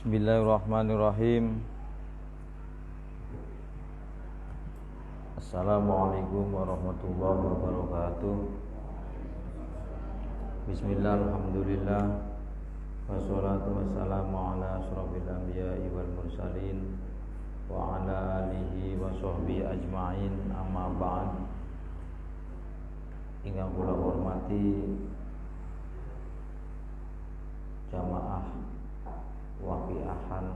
Bismillahirrahmanirrahim. Assalamualaikum warahmatullahi wabarakatuh. Bismillahirrahmanirrahim. Wassalatu wassalamu ala asyrofil anbiya'i wal mursalin wa ala alihi wa sahbihi ajma'in, amma ba'd. Ingkang kula hormati jamaah waqiahan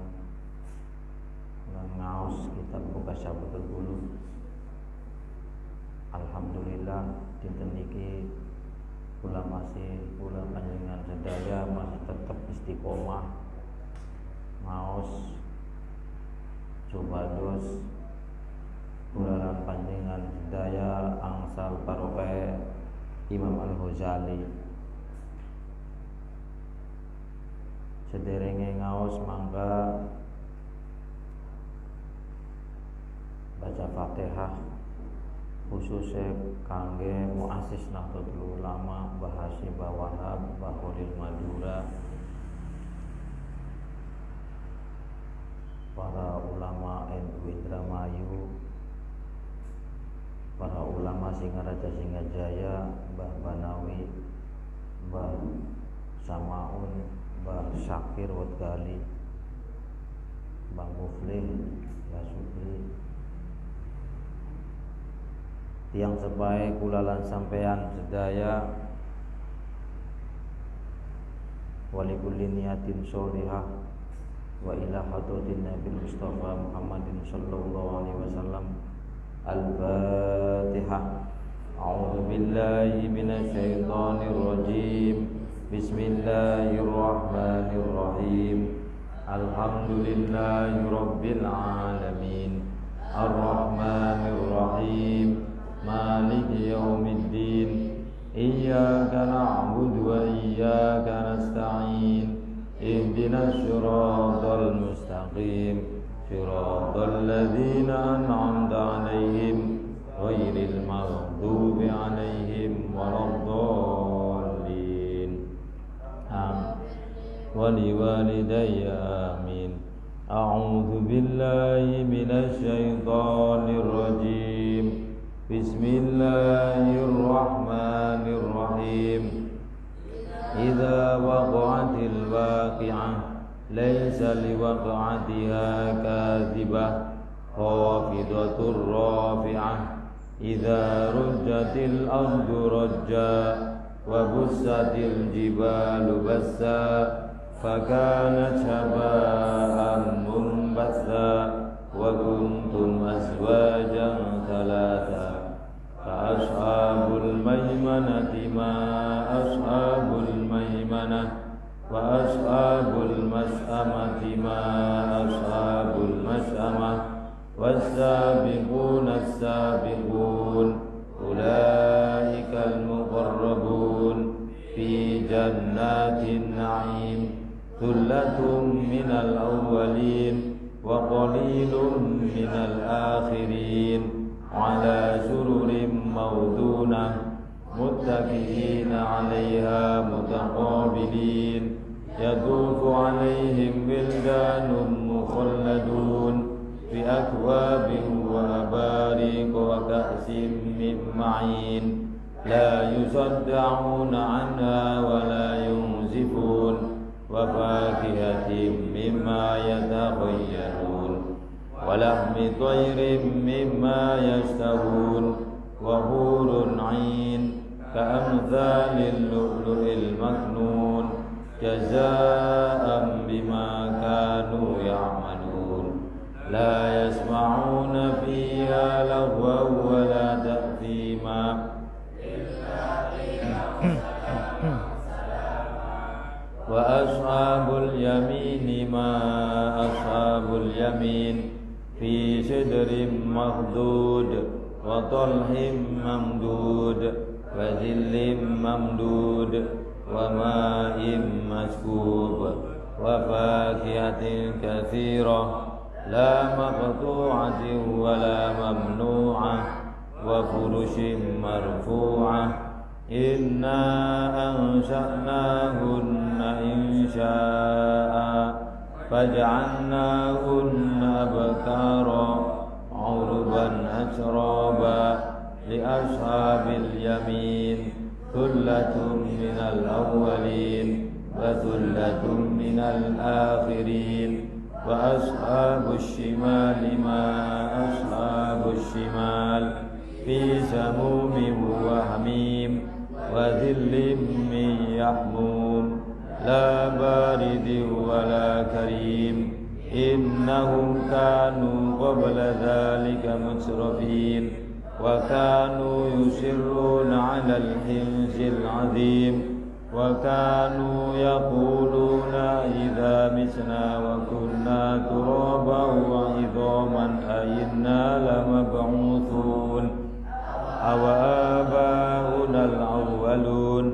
ngaos kitab buka Syabatul Ulum. Alhamdulillah dinten niki kula panjenengan sedaya masih tetap istiqomah ngaos supados kula panjenengan sedaya angsal barokah Imam Al-Ghazali. Sederenge ngaos mangga baca Fatihah khususnya kangge muassis Nahdlatul Ulama Mbah Hasyim Wahab Bakhulil Madura, para ulama NU Indramayu, para ulama Singaraja Singajaya, Mbah Banawi, Mbah Samaun, Mbah Syakir Wadgali, Mbah Muflih Yasudri, tiang sebae kulalan sampean sedaya, walikulli niyatin sholihah wa ila hadratin Nabi Mustafa Muhammadin sallallahu alaihi wasallam. Al-Fatihah. A'udzu billahi minasy syaithanir rajim. Bismillahirrahmanirrahim. Alhamdulillahi rabbil alamin. Ar-Rahmanir-Rahim. Maliki yaumiddin. Iyyaka na'budu wa iyyaka nasta'in. Ihdinas siratal mustaqim. Siratal ladzina an'amta 'alaihim ghairil maghdubi 'alaihim waladdallin. Waliwalidayya amin. A'udzu billahi minasy syaithanir rajim. Bismillahirrahmanirrahim. Idza waqa'atil waqi'ah laisa liwaqa'atiha kadhibah khafidatur rafi'ah. Idza rujjatil ardu rajja wa bussatil jibalu bassa fakanat haba'an munbatha wa kuntum azwajan thalatha fa ashabul maimanati ma ashabul maimanah wa ashabul mas'amati ma ashabul mas'amah was-sabiquna as-sabiqun ulaikal muqarrabun fi jannatin na'im. Thullatun minal awwalin wa qalilun minal akhirin ala sururin mawdunah muttaqiina 'alaiha mutaqabilin yatufu 'alaihim wildanun mukhalladun bi akwabin wa abariq wa ka'sin min ma'in la yusaddauna 'anha wa la yunzifun wa fakihatin mimma yatakhayyarun wa lahmi tayrin mimma yashtahun wa hurun 'ain ka'amthalil lu'lu'il maknun jazaa'an bima kanu ya'malun. La yasma'una fiha lagwan wa la ta'thima wa ashabul yamini ma ashabul yamin fi sidrin maghdud wa talhim mamdud wa dhillim mamdud wa ma'im maskub wa fakihatin katsirah la maqtu'atin wa la mamnu'ah wa furushin marfu'ah. Inna ansha'nahunna insya'a فجعلناهن أبكارا عربا أترابا لأصحاب اليمين ثلة من الأولين وثلة من الآخرين وأصحاب الشمال ما أصحاب الشمال في سموم وحميم وذل من يحموم لا بارد ولا كريم إنهم كانوا قبل ذلك مترفين وكانوا يصرون على الحنث العظيم وكانوا يقولون إذا متنا وكنا ترابا وعظاما أئنا لمبعوثون أو آباؤنا الأولون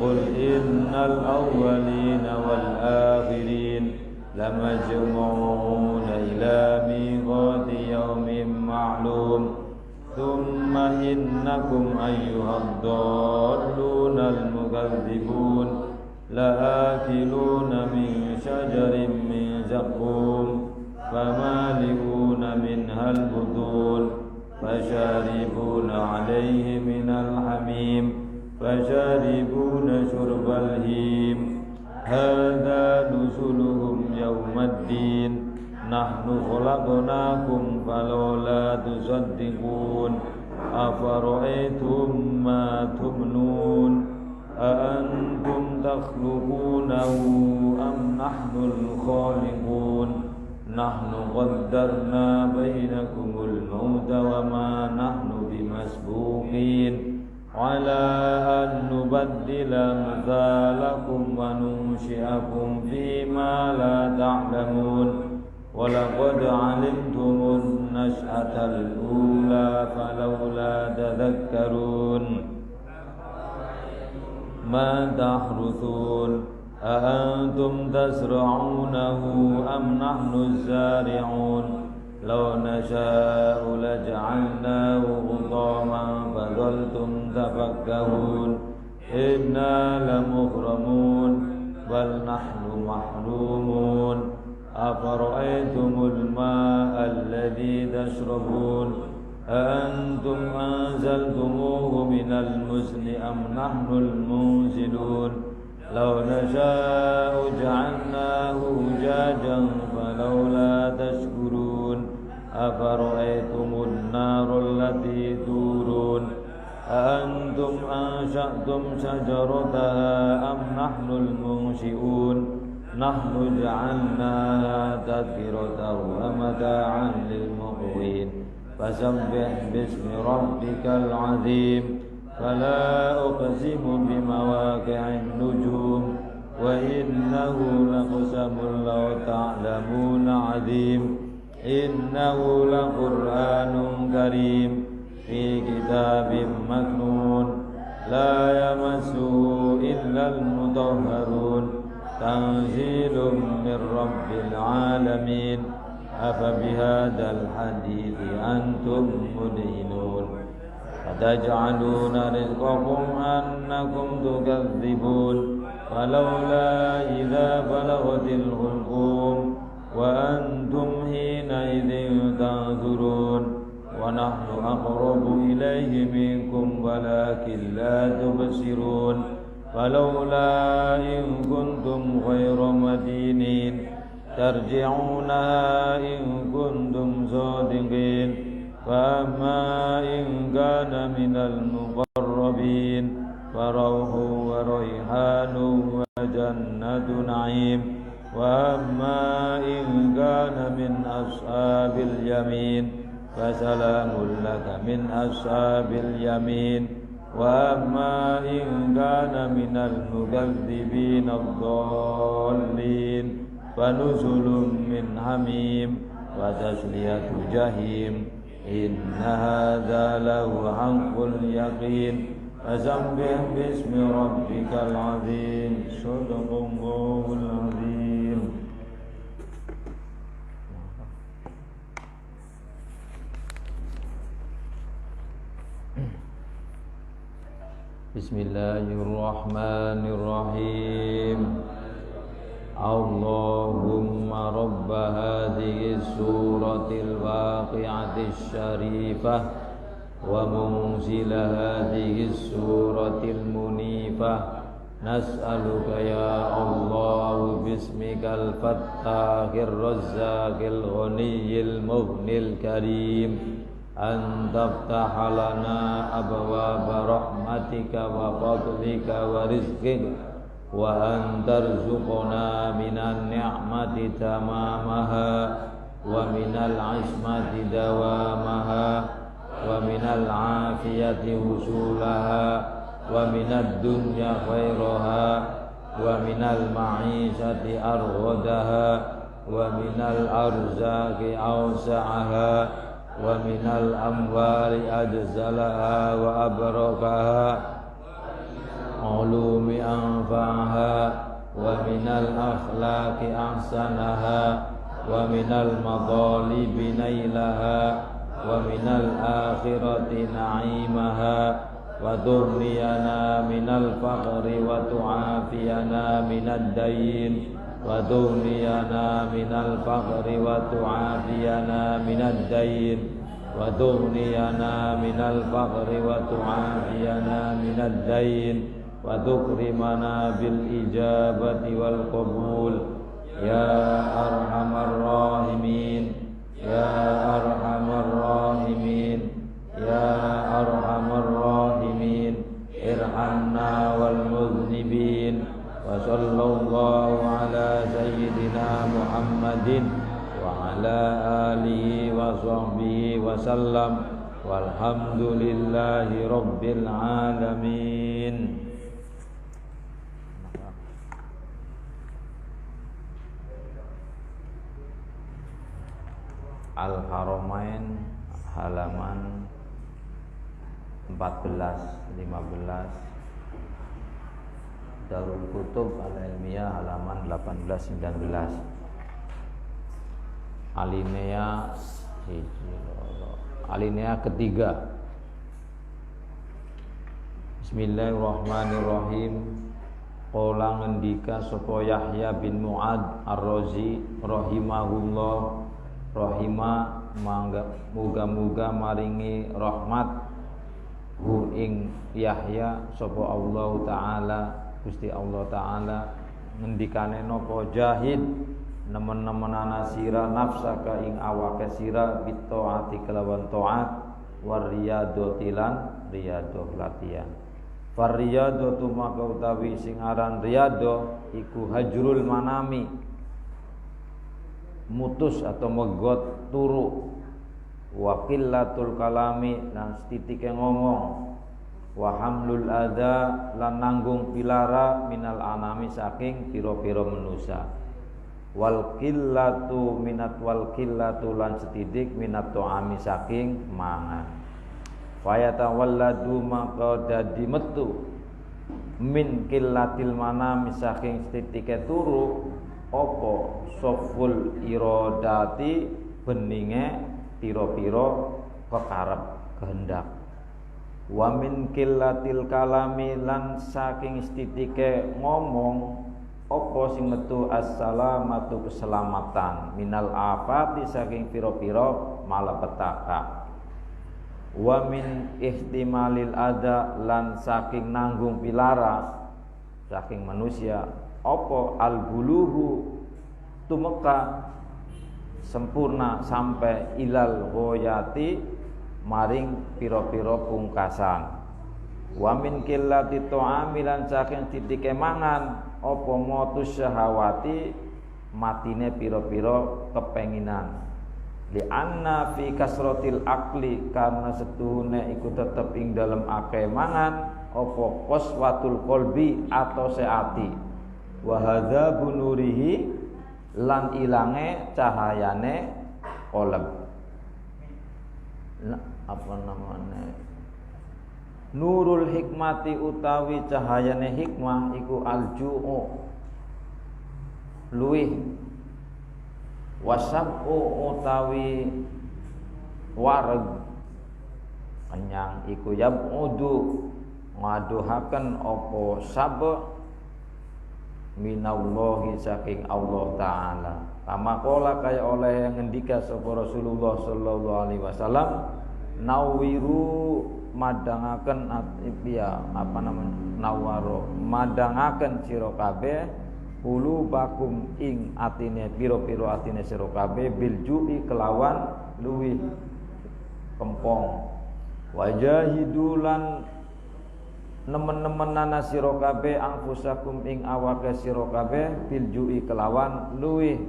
قل إن الأولين والآخرين لمجموعون إلى ميقات يوم معلوم ثم إنكم أيها الضالون المكذبون لآكلون من شجر من زقوم فمالئون منها البطون فشاربون عليه من الحميم فشاربون شرب الهيم هذا نزلهم يوم الدين نحن خلقناكم فلولا تصدقون أفرأيتم ما تمنون أأنتم تخلقونه أم نحن الخالقون نحن قدرنا بينكم الموت وما نحن بمسبوقين على أن نبدل أمثالكم وننشئكم فيما لا تعلمون ولقد علمتم النشأة الأولى فلولا تذكرون ما تحرثون أأنتم تزرعونه أم نحن الزارعون لو نشاء لجعلناه حطاما فظلتم تفكهون إنا لمغرمون بل نحن محرومون أفرأيتم الماء الذي تشربون أأنتم أنزلتموه من المزن أم نحن المنزلون لو نشاء جعلناه أجاجا فلولا تشكرون أفرأيتم النار التي تورون أأنتم أنشأتم شجرتها أم نحن المنشئون نحن جعلناها تذكرة ومتاعا للمقوين فسبح باسم ربك العظيم فلا أقسم بمواقع النجوم وإنه لقسم لو تعلمون عظيم إنه لقرآن كريم في كتاب مكنون لا يمسه إلا المطهرون تنزيل من رب العالمين أفبهذا الحديث أنتم مدهنون فتجعلون رزقكم أنكم تكذبون فلولا إذا بلغت الحلقوم وأنتم حينئذ تنظرون ونحن أقرب إليه منكم ولكن لا تبصرون فلولا إن كنتم غير مدينين ترجعونها إن كنتم صادقين فأما إن كان من المقربين فروح وريحان وجنة نعيم وأما إن كان من أصحاب اليمين فسلام لك من أصحاب اليمين وأما إن كان من المكذبين الضالين فنزل من حميم وتسلية جحيم إن هذا لهو حق اليقين فسبح باسم ربك العظيم صدق الله العظيم. Bismillahirrahmanirrahim. Allahumma rabba hadhihi suratil waqi'atis syarifah wa munzila hadhihi suratil munifah nas'aluka ya Allah bismikal fattahir razzaqil ghaniyil mughnil karim an taftaha lana abwaaba rahmatika wa fadlika wa rizqika wa an tarzuqna minan ni'mati tamamaha wa minal ismati dawamaha wa minal afiyati husulaha wa minad dunya khairaha wa minal ma'isati arghadaha wa minal arzaqi awsa'aha wa minal amwali ajzalaha wa abarakaha ulumi anfa'aha wa minal akhlaqi ahsanaha wa minal madhalibi nailaha wa minal akhirati na'imaha wa durniyana minal faqri wa tu'afiyana minad dayin wa durniyana minal faqri wa tu'afiyana minad dayin wa durniyana minal faqri wa tu'afiyana minad dayin wa tukrimana bil ijabati wal qabul ya arhamar rahimin ya arhamar rahimin ya arhamar rahimin irhamna wal mudhnibin wa sallallahu ala sayyidina Muhammadin wa ala alihi wa sahbihi wa sallam walhamdulillahi rabbil alamin. Al-Haramain halaman 14, 15. Darul Kutub Al-Ilmiyah halaman 18, 19. Alinea ketiga. Bismillahirrahmanirrahim. Qala ngendika sapa Yahya bin Mu'ad Ar-Razi rahimahullah muga-muga maringi rahmat hu ing Yahya sapa Allah taala Gusti Allah taala ngendikane napa jahid nemen-nemenana sira nafsaka ing awake sira bitaati kelawan taat war riyadati lan riyadhah latihan far riyadatu maka utawi sing aran riyadhah iku hajrul manami mutus atau megot turu wa qillatul kalami lan setitike ngomong wa hamlul adza lan nanggung pilara minal anami saking pira-pira manusa wal qillatu minat wal qillatu lan setidik minat tuami saking mangan fayatawalladu maka dadi metu min qillatil manami saking setitike turu apa soful irodati beninge piro-piro kekarep kehendak wa min qillatil kalami lan saking istitike ngomong apa sing metu assalamatu keselamatan minal afati saking piro-piro malapetaka wa min ihtimalil ada lan saking nanggung pilara saking manusia apa al-buluhu tumeka sempurna sampai ilal ghoyati maring piro-piro pungkasan wa min qillati ta'amilan saking titike mangan apa motus syahawati matine piro-piro kepenginan li anna fi kasratil akli karena setuhune iku tetep ing dalem akeh mangan apa qaswatul qalbi atau seati wa hadza bunurihi lan ilange cahayane qalb apa namanya nurul hikmati utawi cahayane hikmah iku alju'u luih wasab'u utawi wareg kenyang iku yab'udu ngaduhaken apa sab minallahi saking Allah taala. Kama qala kaya oleh ngendika sapa Rasulullah sallallahu alaihi wasallam, nawiru madangaken ya apa namanya nawaro madangaken sira kabeh qulubakum ing atine pira-pira atine sira kabeh biljui kelawan luwih kempong wajahidulan nemen-nemenana sira kabeh anfusakum ing awake sira kabeh biljui kelawan luwih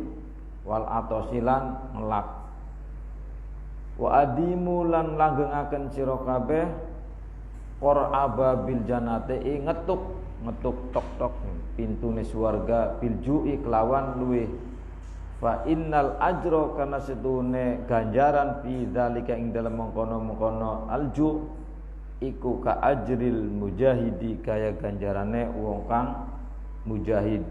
wal atosilan ngelak wa adimu lan langgengaken sira kabeh qur'aba bil jannati ngetuk tok-tok pintune swarga biljui kelawan luwih fa innal ajra kana setune ganjaran fi dzalika ing dalem mengkono-mengkono alju iku ka ajril mujahidi kaya ganjarane wong kang mujahid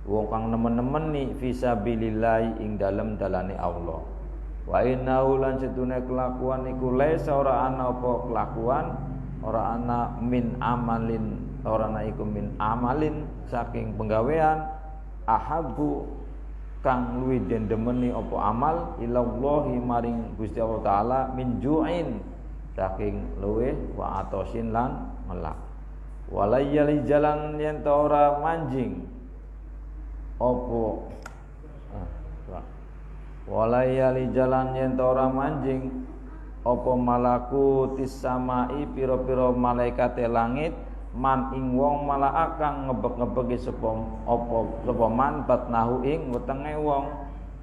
wong kang nemen-nemeni fisabilillah ing dalem dalane Allah. Wa innahu lan setune kelakuan iku laisa ora ana apa kelakuan ora ana min amalin ora ana iku min amalin saking penggawean ahabbu kang luwih den demeni apa amal ilallahi maring Gusti Allah taala min ju'in saking luwih wa atosin lan melak walayali jalan yen ta ora manjing opo walayali jalan yen ta ora manjing opo malaku tisamai pira-pira malaikate langit man ing wong malah akang ngebek-ngebeki sapa man batnahu ing wetenge wong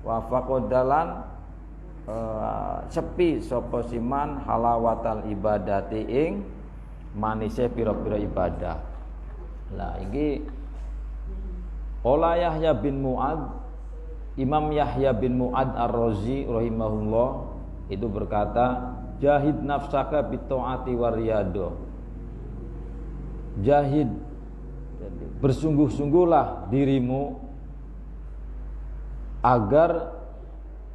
wa faqadalan sepi sapa siman halawatal ibadati ing manise pira-pira ibadah. Lah iki Qala Yahya bin Mu'ad, Imam Yahya bin Mu'ad Ar-Razi rahimahullah itu berkata, jahid nafsaka bitaati wariyado. Jahid, bersungguh-sungguhlah dirimu agar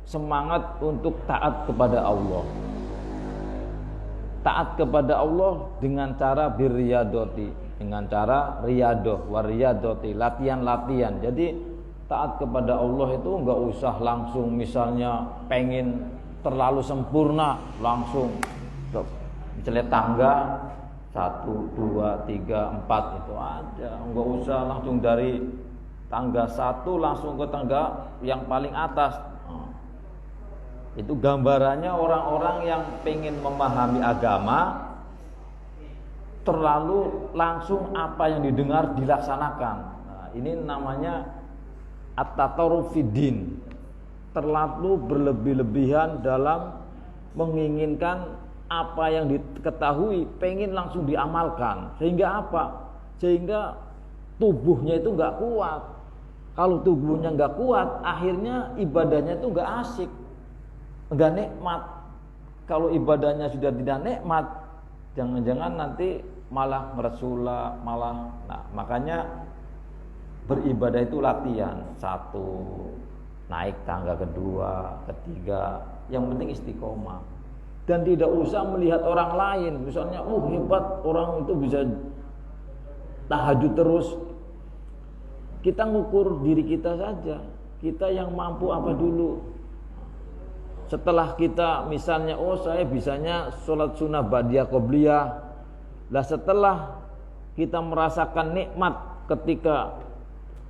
semangat untuk taat kepada Allah. Taat kepada Allah dengan cara birriyadoti, dengan cara riyadoh, wariyadoti, latihan-latihan. Jadi taat kepada Allah itu enggak usah langsung misalnya pengen terlalu sempurna langsung misalnya tangga 1, 2, 3, 4 itu aja. Enggak usah langsung dari tangga 1 langsung ke tangga yang paling atas. Itu gambarannya orang-orang yang pengen memahami agama terlalu langsung apa yang didengar dilaksanakan. Nah, ini namanya at-tatarruf fiddin. Terlalu berlebih-lebihan dalam menginginkan apa yang diketahui pengen langsung diamalkan. Sehingga apa? Sehingga tubuhnya itu enggak kuat. Kalau tubuhnya enggak kuat, akhirnya ibadahnya itu enggak asik, enggak nikmat. Kalau ibadahnya sudah tidak nikmat, jangan-jangan nanti malah meresula, malah. Nah, makanya beribadah itu latihan. 1, naik tangga kedua, ketiga, yang penting istiqomah. Dan tidak usah melihat orang lain. Misalnya, hebat orang itu bisa tahajud terus. Kita ngukur diri kita saja. Kita yang mampu apa dulu. Setelah kita misalnya, saya bisanya sholat sunnah ba'diyah qobliyah. Lah setelah kita merasakan nikmat ketika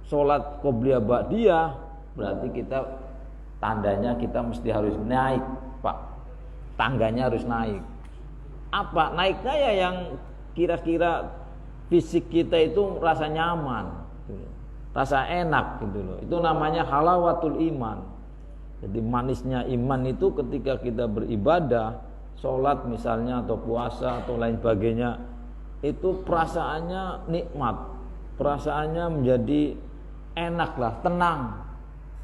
sholat qobliyah ba'diyah, berarti kita tandanya kita mesti harus naik, Pak. Tangganya harus naik. Apa? Naiknya ya yang kira-kira fisik kita itu rasa nyaman, rasa enak gitu loh. Itu namanya halawatul iman. Jadi manisnya iman itu ketika kita beribadah, sholat misalnya atau puasa atau lain sebagainya, itu perasaannya nikmat, perasaannya menjadi enak lah, tenang.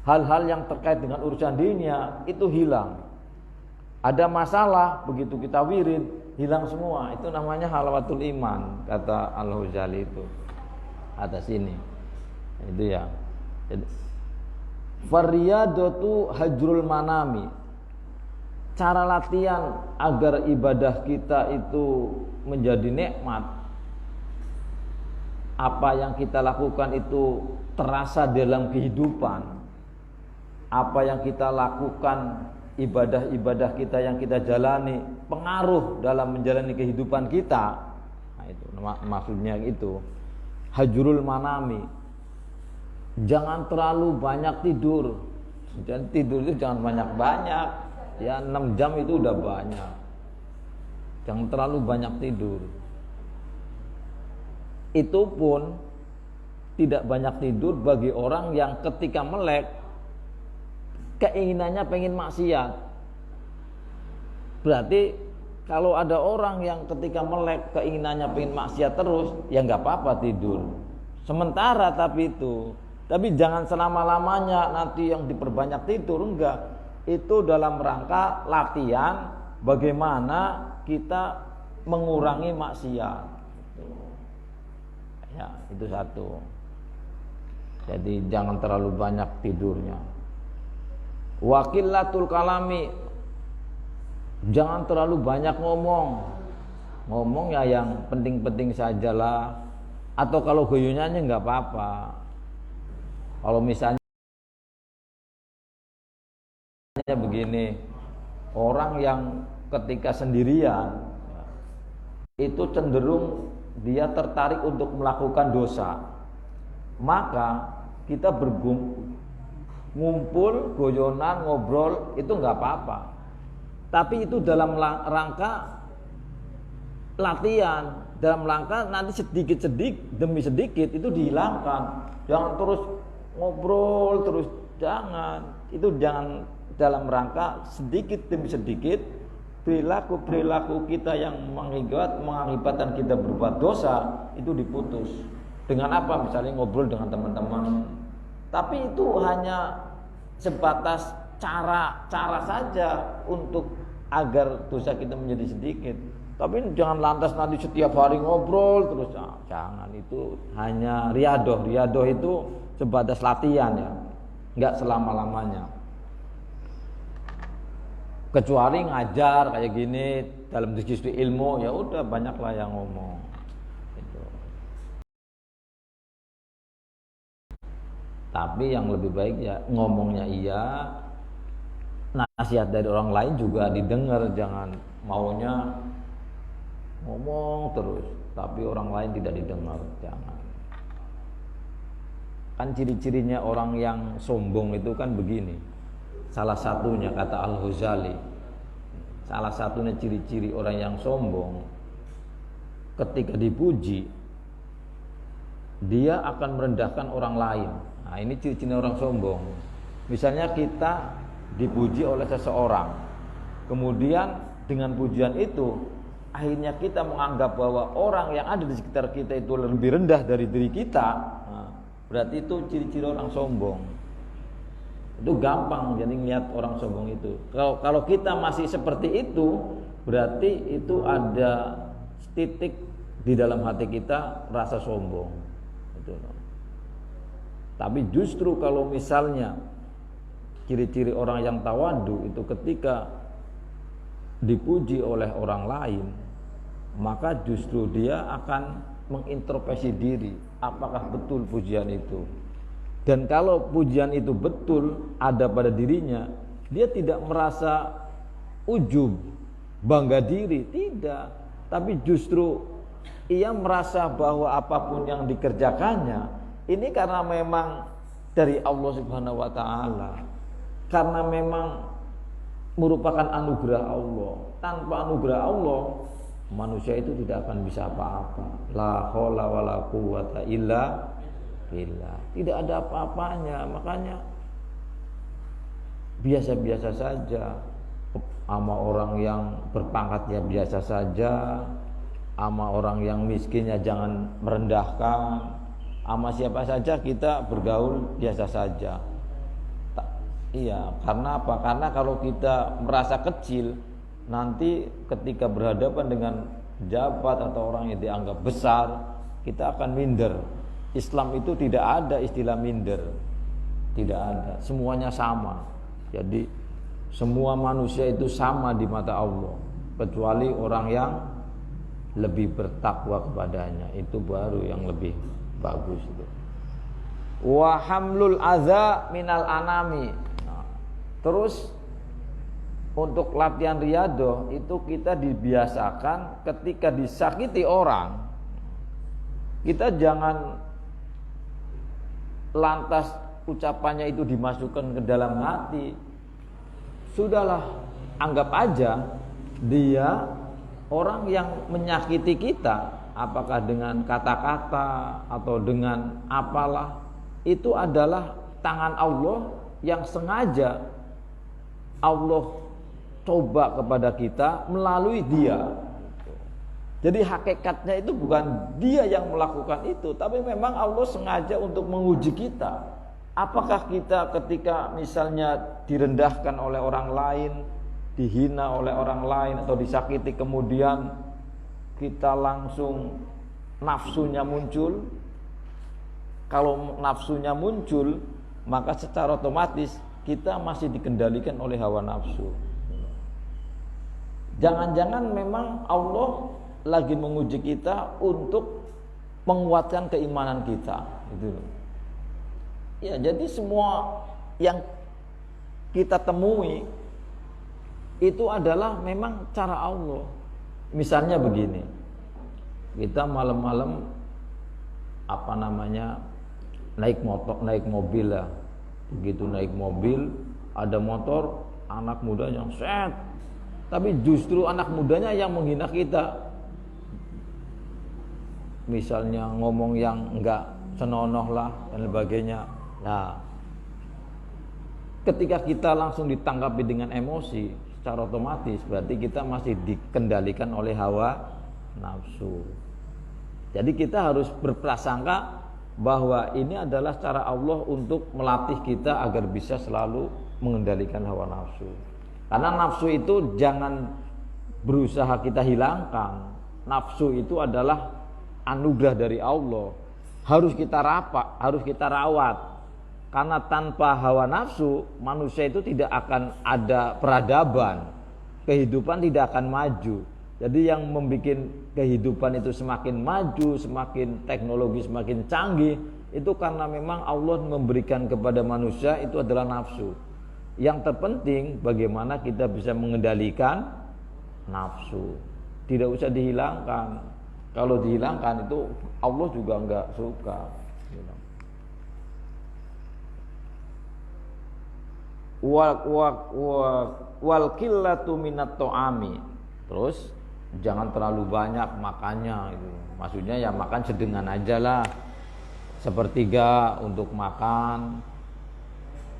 Hal-hal yang terkait dengan urusan dunia itu hilang. Ada masalah, begitu kita wirid, hilang semua. Itu namanya halawatul iman, kata Al-Ghazali itu atas ini. Itu ya. Fariyadatu hajrul manami. Cara latihan agar ibadah kita itu menjadi nikmat apa yang kita lakukan itu terasa dalam kehidupan, apa yang kita lakukan, ibadah-ibadah kita yang kita jalani pengaruh dalam menjalani kehidupan kita. Nah, itu maksudnya itu hajrul manami. Jangan terlalu banyak tidur. Dan tidur itu jangan banyak-banyak. Ya 6 jam itu udah banyak. Jangan terlalu banyak tidur. Itu pun tidak banyak tidur bagi orang yang ketika melek keinginannya pengen maksiat. Berarti kalau ada orang yang ketika melek keinginannya pengen maksiat terus, ya nggak apa-apa tidur. Sementara tapi jangan selama-lamanya nanti yang diperbanyak tidur, enggak. Itu dalam rangka latihan bagaimana kita mengurangi maksiat. Ya, itu satu. Jadi jangan terlalu banyak tidurnya. Wakilatul kalami, jangan terlalu banyak ngomong. Ngomong ya yang penting-penting sajalah. Atau kalau guyonannya nggak apa-apa. Kalau misalnya begini, orang yang ketika sendirian itu cenderung dia tertarik untuk melakukan dosa. Maka kita ngumpul, goyonan, ngobrol itu nggak apa-apa. Tapi itu dalam rangka latihan, dalam rangka nanti sedikit demi sedikit itu dihilangkan. Jangan terus ngobrol terus, jangan. Itu jangan dalam rangka sedikit demi sedikit perilaku kita yang mengakibatkan kita berbuat dosa itu diputus. Dengan apa? Misalnya ngobrol dengan teman-teman. Tapi itu hanya sebatas cara saja untuk agar dosa kita menjadi sedikit. Tapi jangan lantas nanti setiap hari ngobrol terus. Nah, jangan, itu hanya riadoh. Riadoh itu sebatas latihan ya, nggak selama-lamanya. Kecuali ngajar kayak gini dalam diskusi ilmu, ya udah banyaklah yang ngomong. Gitu. Tapi yang lebih baik ya ngomongnya iya, nasihat dari orang lain juga didengar, jangan maunya ngomong terus tapi orang lain tidak didengar, jangan. Kan ciri-cirinya orang yang sombong itu kan begini. Salah satunya kata Al-Ghazali, salah satunya ciri-ciri orang yang sombong, ketika dipuji dia akan merendahkan orang lain. Nah, ini ciri-ciri orang sombong. Misalnya kita dipuji oleh seseorang, kemudian dengan pujian itu akhirnya kita menganggap bahwa orang yang ada di sekitar kita itu lebih rendah dari diri kita. Nah, berarti itu ciri-ciri orang sombong. Itu gampang jadi ngeliat orang sombong itu. Kalau kita masih seperti itu, berarti itu ada titik di dalam hati kita rasa sombong. Itu. Tapi justru kalau misalnya ciri-ciri orang yang tawadu itu ketika dipuji oleh orang lain, maka justru dia akan mengintrospeksi diri, apakah betul pujian itu. Dan kalau pujian itu betul ada pada dirinya, dia tidak merasa ujub, bangga diri, tidak. Tapi justru ia merasa bahwa apapun yang dikerjakannya ini karena memang dari Allah Subhanahu wa taala. Karena memang merupakan anugerah Allah. Tanpa anugerah Allah, manusia itu tidak akan bisa apa-apa. La haula wala quwata illa billah. Tidak ada apa-apanya. Makanya biasa-biasa saja. Sama orang yang berpangkatnya biasa saja, sama orang yang miskinnya jangan merendahkan, sama siapa saja kita bergaul biasa saja. Iya, karena apa? Karena kalau kita merasa kecil, nanti ketika berhadapan dengan pejabat atau orang yang dianggap besar, kita akan minder. Islam itu tidak ada istilah minder, tidak ada. Semuanya sama. Jadi semua manusia itu sama di mata Allah, kecuali orang yang lebih bertakwa kepadanya, itu baru yang lebih Bagus itu. Wa hamlul adza minal anami. Nah, terus untuk latihan riyadhah itu kita dibiasakan ketika disakiti orang, kita jangan lantas ucapannya itu dimasukkan ke dalam hati. Sudahlah, anggap aja dia orang yang menyakiti kita, apakah dengan kata-kata atau dengan apalah, itu adalah tangan Allah yang sengaja Allah coba kepada kita melalui dia. Jadi hakikatnya itu bukan dia yang melakukan itu, tapi memang Allah sengaja untuk menguji kita. Apakah kita ketika misalnya direndahkan oleh orang lain, dihina oleh orang lain atau disakiti, kemudian kita langsung nafsunya muncul? Kalau nafsunya muncul, maka secara otomatis kita masih dikendalikan oleh hawa nafsu. Jangan-jangan memang Allah lagi menguji kita untuk menguatkan keimanan kita, gitu. Ya, jadi semua yang kita temui itu adalah memang cara Allah. Misalnya begini, kita malam-malam naik mobil lah. Begitu naik mobil, ada motor anak muda yang set, tapi justru anak mudanya yang menghina kita. Misalnya ngomong yang enggak senonoh lah dan sebagainya. Nah, ketika kita langsung ditanggapi dengan emosi, secara otomatis berarti kita masih dikendalikan oleh hawa nafsu. Jadi kita harus berprasangka bahwa ini adalah cara Allah untuk melatih kita agar bisa selalu mengendalikan hawa nafsu. Karena nafsu itu jangan berusaha kita hilangkan. Nafsu itu adalah anugerah dari Allah. Harus kita rawat. Karena tanpa hawa nafsu, manusia itu tidak akan ada peradaban. Kehidupan tidak akan maju. Jadi yang membuat kehidupan itu semakin maju, semakin teknologi semakin canggih, itu karena memang Allah memberikan kepada manusia itu adalah nafsu. Yang terpenting bagaimana kita bisa mengendalikan nafsu. Tidak usah dihilangkan. Kalau dihilangkan itu Allah juga enggak suka. Wal qillatu minat ta'ami. Terus jangan terlalu banyak makannya itu. Maksudnya ya makan sedengan aja lah. Sepertiga untuk makan,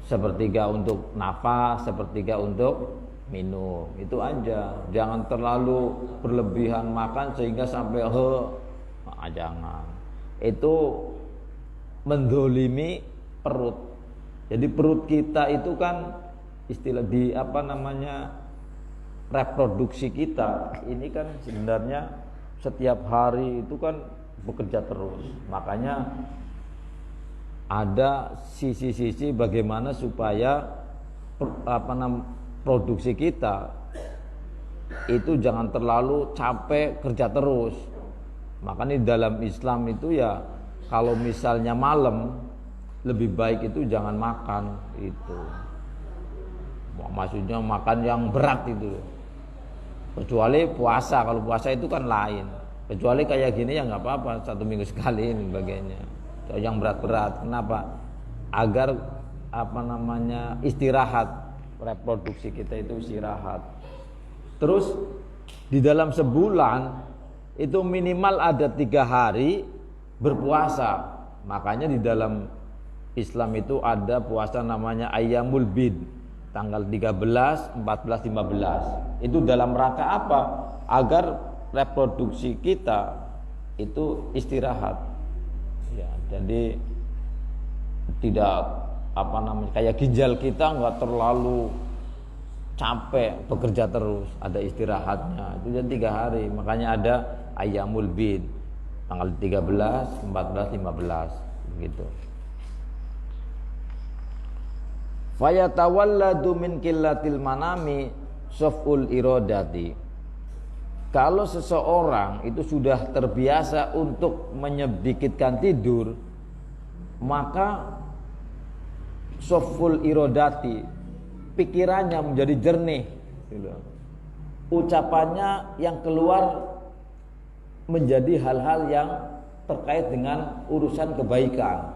sepertiga untuk nafas, sepertiga untuk minum. Itu aja. Jangan terlalu berlebihan makan sehingga sampai jangan. Itu mendolimi perut. Jadi perut kita itu kan istilah reproduksi kita ini kan sebenarnya setiap hari itu kan bekerja terus. Makanya ada sisi-sisi bagaimana supaya produksi kita itu jangan terlalu capek kerja terus. Makanya dalam Islam itu ya kalau misalnya malam lebih baik itu jangan makan itu. Maksudnya makan yang berat itu. Kecuali puasa, kalau puasa itu kan lain. Kecuali kayak gini ya nggak apa-apa, 1 minggu sekali ini bagainya. Yang berat-berat, kenapa? Agar istirahat, reproduksi kita itu istirahat. Terus di dalam sebulan itu minimal ada 3 hari berpuasa. Makanya di dalam Islam itu ada puasa namanya Ayyamul Bid, tanggal 13, 14, 15. Itu dalam rangka apa? Agar reproduksi kita itu istirahat. Ya, jadi tidak kayak ginjal kita nggak terlalu capek bekerja terus, ada istirahatnya. Itu jadi 3 hari. Makanya ada Ayyamul Bid, tanggal 13, 14, 15 begitu. Fayatawalladu min qillatil manami saful iradati. Kalau seseorang itu sudah terbiasa untuk menyedikitkan tidur, maka soful irodati, pikirannya menjadi jernih, ucapannya yang keluar menjadi hal-hal yang terkait dengan urusan kebaikan.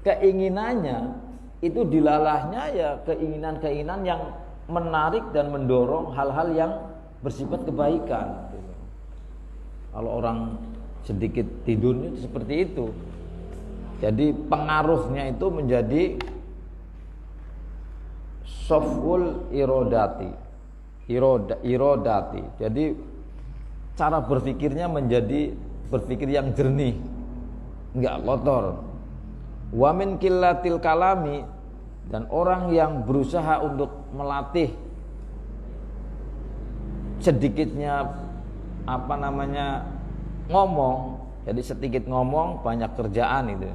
Keinginannya itu dilalahnya ya keinginan-keinginan yang menarik dan mendorong hal-hal yang bersifat kebaikan. Kalau orang sedikit tidurnya seperti itu, jadi pengaruhnya itu menjadi soful irodati, irodati. Jadi cara berpikirnya menjadi berpikir yang jernih, enggak kotor. Wa min qillatil kalami, dan orang yang berusaha untuk melatih sedikitnya ngomong, jadi sedikit ngomong banyak kerjaan itu.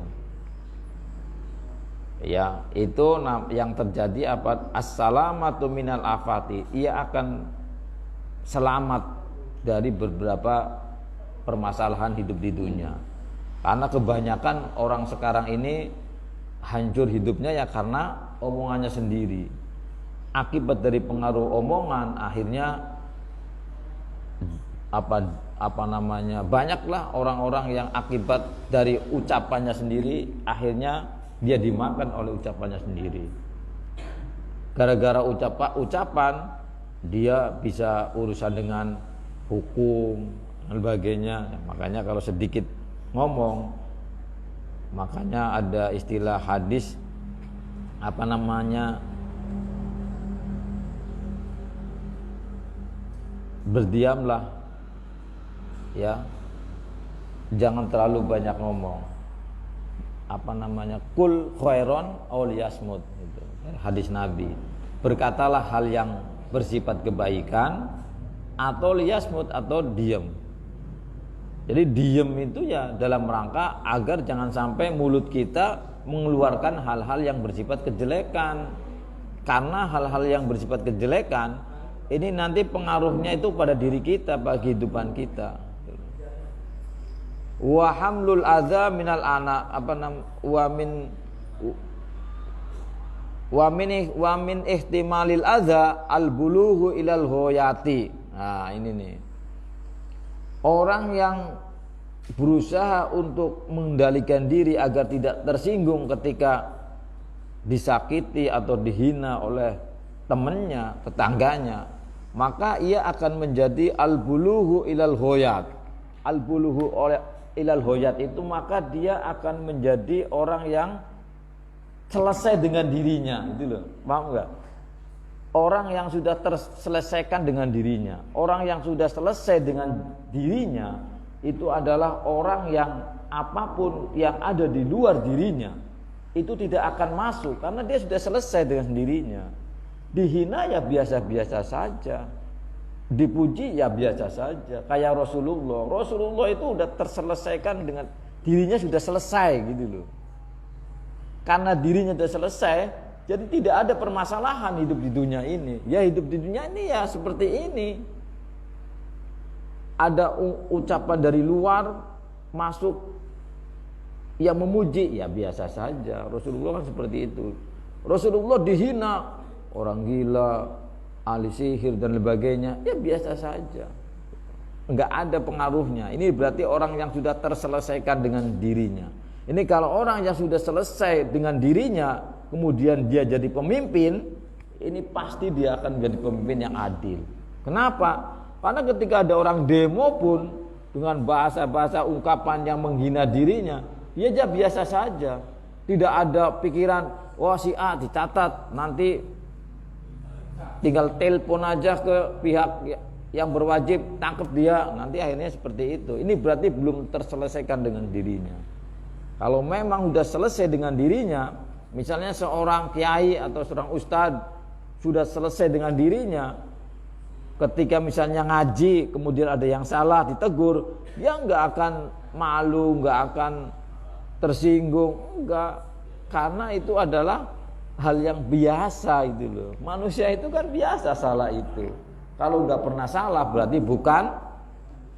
Ya, itu yang terjadi apa? Assalamatu minal afati. Ia akan selamat dari beberapa permasalahan hidup di dunia. Karena kebanyakan orang sekarang ini hancur hidupnya ya karena omongannya sendiri. Akibat dari pengaruh omongan akhirnya banyaklah orang-orang yang akibat dari ucapannya sendiri akhirnya dia dimakan oleh ucapannya sendiri. Gara-gara ucapan dia bisa urusan dengan hukum dan sebagainya. Makanya kalau sedikit ngomong, makanya ada istilah hadis berdiamlah, ya, jangan terlalu banyak ngomong. Kul khairon aw liyasmut, itu hadis Nabi. Berkatalah hal yang bersifat kebaikan atau liyasmut, atau diam. Jadi diam itu ya dalam rangka agar jangan sampai mulut kita mengeluarkan hal-hal yang bersifat kejelekan. Karena hal-hal yang bersifat kejelekan ini nanti pengaruhnya itu pada diri kita, pada kehidupan kita. Wa hamlul adza minal ana wa min ihtimalil adza al bulughu ilal hoyati. Nah, ini nih. Orang yang berusaha untuk mengendalikan diri agar tidak tersinggung ketika disakiti atau dihina oleh temannya, tetangganya, maka ia akan menjadi al bulughu ilal hoyat. Al bulughu ilal hoyat itu maka dia akan menjadi orang yang selesai dengan dirinya, itu loh, paham enggak? Orang yang sudah terselesaikan dengan dirinya, orang yang sudah selesai dengan dirinya itu adalah orang yang apapun yang ada di luar dirinya itu tidak akan masuk karena dia sudah selesai dengan dirinya. Dihina ya biasa-biasa saja, dipuji ya biasa saja. Kayak Rasulullah itu udah terselesaikan dengan dirinya, sudah selesai gitu loh. Karena dirinya sudah selesai, jadi tidak ada permasalahan hidup di dunia ini. Ya hidup di dunia ini ya seperti ini. Ada ucapan dari luar masuk yang memuji ya biasa saja. Rasulullah kan seperti itu. Rasulullah dihina, orang gila, ahli sihir dan sebagainya, ya biasa saja, enggak ada pengaruhnya. Ini berarti orang yang sudah terselesaikan dengan dirinya. Ini kalau orang yang sudah selesai dengan dirinya, kemudian dia jadi pemimpin, ini pasti dia akan menjadi pemimpin yang adil. Kenapa? Karena ketika ada orang demo pun dengan bahasa-bahasa ungkapan yang menghina dirinya, dia aja biasa saja. Tidak ada pikiran, wah si A dicatat, nanti tinggal telepon aja ke pihak yang berwajib tangkap dia, nanti akhirnya seperti itu. Ini berarti belum terselesaikan dengan dirinya. Kalau memang sudah selesai dengan dirinya, misalnya seorang kiai atau seorang ustadz sudah selesai dengan dirinya, ketika misalnya ngaji kemudian ada yang salah ditegur, dia nggak akan malu, nggak akan tersinggung, enggak, karena itu adalah hal yang biasa itu loh. Manusia itu kan biasa salah itu. Kalau nggak pernah salah berarti bukan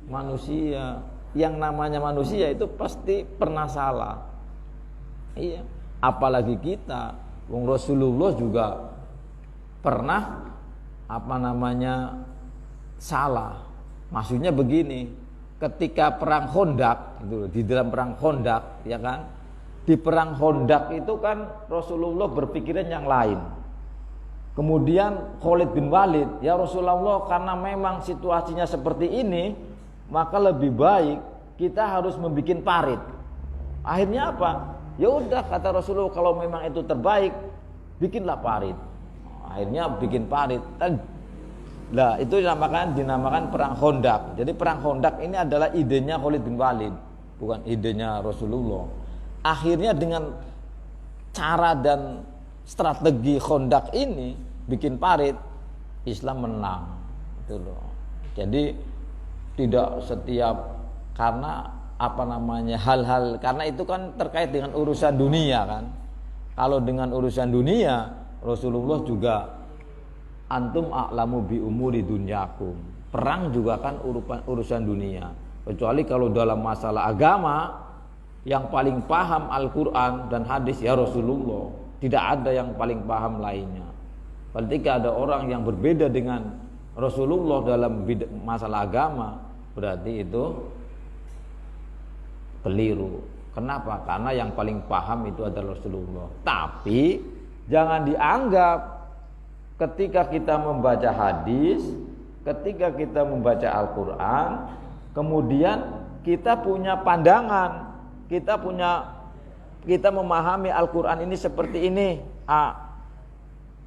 manusia. Yang namanya manusia itu pasti pernah salah. Iya. Apalagi kita, wong Rasulullah juga pernah salah. Maksudnya begini, ketika perang Khandaq itu, di dalam perang Khandaq, ya kan? Di perang Khandaq itu kan Rasulullah berpikiran yang lain. Kemudian Khalid bin Walid, ya Rasulullah, karena memang situasinya seperti ini, maka lebih baik kita harus membuat parit. Akhirnya apa? Ya udah, kata Rasulullah, kalau memang itu terbaik, bikinlah parit. Akhirnya bikin parit. Nah, itu dinamakan perang Khandaq. Jadi perang Khandaq ini adalah idenya Khalid bin Walid, bukan idenya Rasulullah. Akhirnya dengan cara dan strategi Khandaq ini bikin parit, Islam menang. Itu loh. Jadi tidak setiap karena hal-hal, karena itu kan terkait dengan urusan dunia kan. Kalau dengan urusan dunia, Rasulullah juga antum a'lamu bi umuri dunyakum. Perang juga kan urusan dunia. Kecuali kalau dalam masalah agama, yang paling paham Al-Quran dan hadis ya Rasulullah. Tidak ada yang paling paham lainnya. Ketika ada orang yang berbeda dengan Rasulullah dalam masalah agama, berarti itu keliru. Kenapa? Karena yang paling paham itu adalah Rasulullah. Tapi jangan dianggap ketika kita membaca hadis, ketika kita membaca Al-Quran, kemudian kita punya pandangan, kita memahami Al-Quran ini seperti ini, A,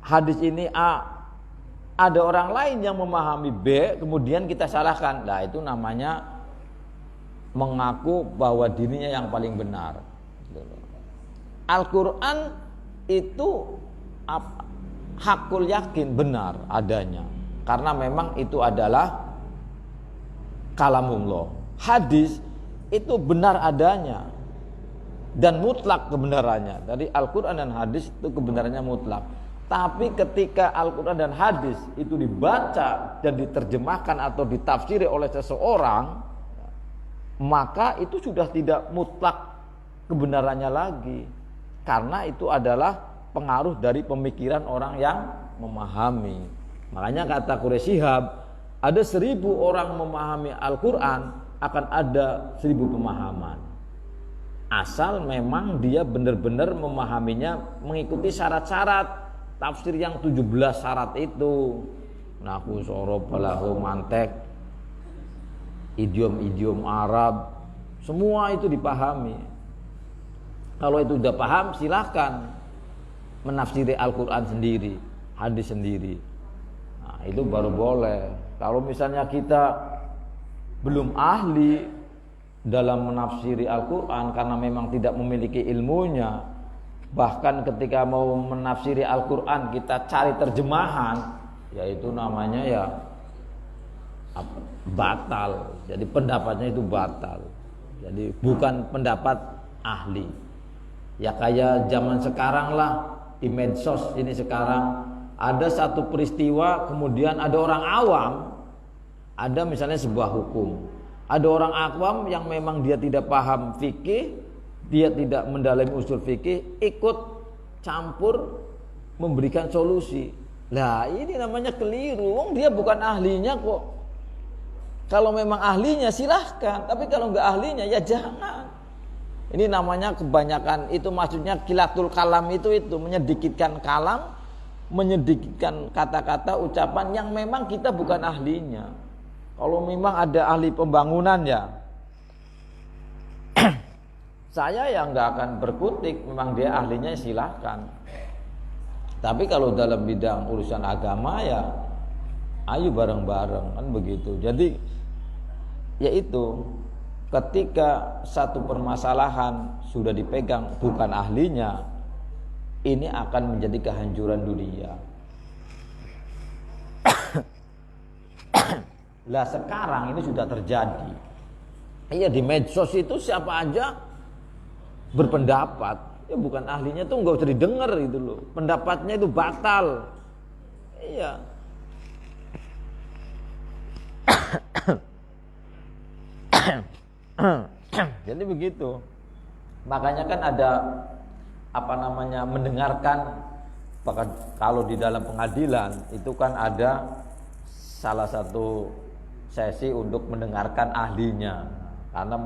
hadis ini A. Ada orang lain yang memahami B, kemudian kita salahkan. Nah, itu namanya mengaku bahwa dirinya yang paling benar. Al-Quran itu hakul yakin, benar adanya, karena memang itu adalah kalamullah. Hadis itu benar adanya dan mutlak kebenarannya. Dari Al-Quran dan hadis itu kebenarannya mutlak. Tapi ketika Al-Quran dan hadis itu dibaca dan diterjemahkan atau ditafsiri oleh seseorang, maka itu sudah tidak mutlak kebenarannya lagi, karena itu adalah pengaruh dari pemikiran orang yang memahami. Makanya kata Quraisy Shihab, ada 1000 orang memahami Al-Quran, akan ada 1000 pemahaman. Asal memang dia benar-benar memahaminya mengikuti syarat-syarat tafsir yang 17 syarat itu. Nahu sorob balahu mantek, idiom-idiom Arab, semua itu dipahami. Kalau itu sudah paham, silahkan menafsiri Al-Quran sendiri, hadis sendiri. Nah, itu baru boleh. Kalau misalnya kita belum ahli dalam menafsiri Al-Quran karena memang tidak memiliki ilmunya, bahkan ketika mau menafsiri Al-Quran kita cari terjemahan, yaitu namanya ya batal. Jadi pendapatnya itu batal. Jadi bukan pendapat ahli. Ya kayak zaman sekarang lah, di medsos ini sekarang ada satu peristiwa, kemudian ada orang awam, ada misalnya sebuah hukum, ada orang awam yang memang dia tidak paham fikih, dia tidak mendalami usul fikih, ikut campur memberikan solusi. Lah ini namanya keliru, dia bukan ahlinya kok. Kalau memang ahlinya silahkan, tapi kalau nggak ahlinya ya jangan. Ini namanya kebanyakan, itu maksudnya kilatul kalam itu menyedikitkan kalam, menyedikitkan kata-kata ucapan yang memang kita bukan ahlinya. Kalau memang ada ahli pembangunan ya saya yang nggak akan berkutik, memang dia ahlinya silahkan. Tapi kalau dalam bidang urusan agama ya ayo bareng-bareng kan begitu. Jadi yaitu ketika satu permasalahan sudah dipegang bukan ahlinya, ini akan menjadi kehancuran dunia. Lah sekarang ini sudah terjadi. Iya, di medsos itu siapa aja berpendapat, ya bukan ahlinya tuh nggak usah didengar itu loh. Pendapatnya itu batal. Iya. Jadi begitu. Makanya kan ada mendengarkan, kalau di dalam pengadilan itu kan ada salah satu sesi untuk mendengarkan ahlinya, karena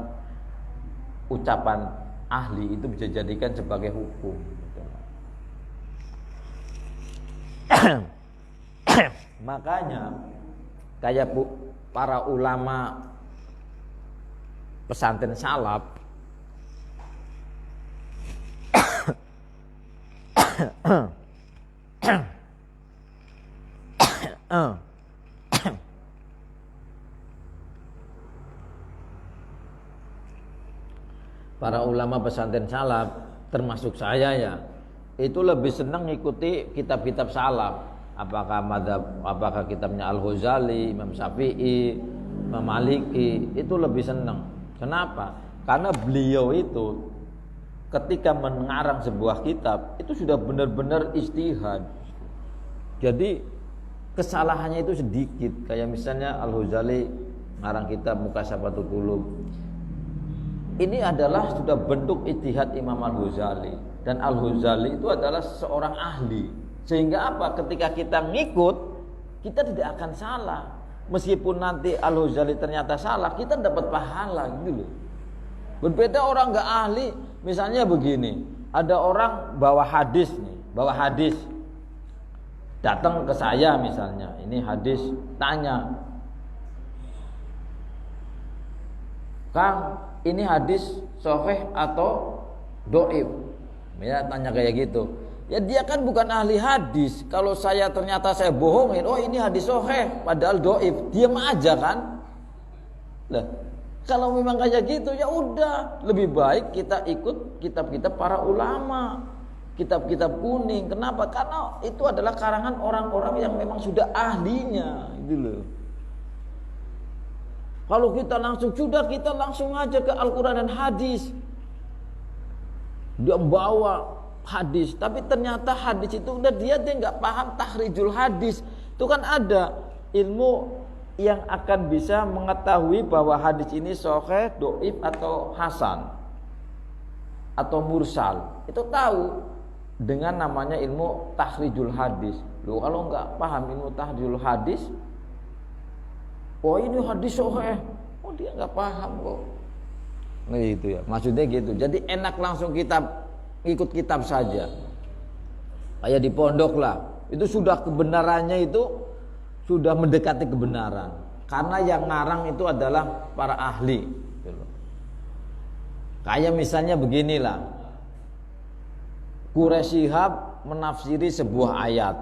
ucapan ahli itu bisa dijadikan sebagai hukum. Makanya kayak para ulama pesantren salaf para ulama pesantren salaf termasuk saya ya, itu lebih senang ngikuti kitab-kitab salaf. Apakah kitabnya Al-Ghazali, Imam Syafi'i, Imam Maliki, itu lebih senang. Kenapa? Karena beliau itu ketika mengarang sebuah kitab itu sudah benar-benar ijtihad. Jadi kesalahannya itu sedikit. Kayak misalnya Al-Ghazali ngarang kitab Mukashafatul Qulub. Ini adalah sudah bentuk ijtihad Imam Al-Ghazali, dan Al-Ghazali itu adalah seorang ahli. Sehingga apa? Ketika kita ngikut, kita tidak akan salah. Meskipun nanti Al-Ghazali ternyata salah, kita dapat pahala gitu loh. Berbeda orang nggak ahli, misalnya begini, ada orang bawa hadis datang ke saya misalnya, ini hadis, tanya, Kang, ini hadis sahih atau dhaif? Ya, tanya kayak gitu. Ya dia kan bukan ahli hadis. Kalau saya ternyata saya bohongin, oh ini hadis sahih padahal dhaif, diam aja kan? Lah, kalau memang kayak gitu ya udah, lebih baik kita ikut kitab-kitab para ulama, kitab-kitab kuning. Kenapa? Karena itu adalah karangan orang-orang yang memang sudah ahlinya, gitu loh. Kalau kita langsung aja ke Al-Quran dan hadis. Dia bawa hadis, tapi ternyata hadis itu udah dia nggak paham takhrijul hadis. Itu kan ada ilmu yang akan bisa mengetahui bahwa hadis ini sahih, dhaif atau hasan atau mursal. Itu tahu dengan namanya ilmu takhrijul hadis. Loh, kalau nggak paham ilmu takhrijul hadis, oh ini hadis sahih, oh dia nggak paham kok. Nah itu ya, maksudnya gitu. Jadi enak langsung kita ikut kitab saja. Kayak di pondok lah, itu sudah kebenarannya itu sudah mendekati kebenaran. Karena yang ngarang itu adalah para ahli. Kayak misalnya beginilah, Quraisy Shihab menafsiri sebuah ayat.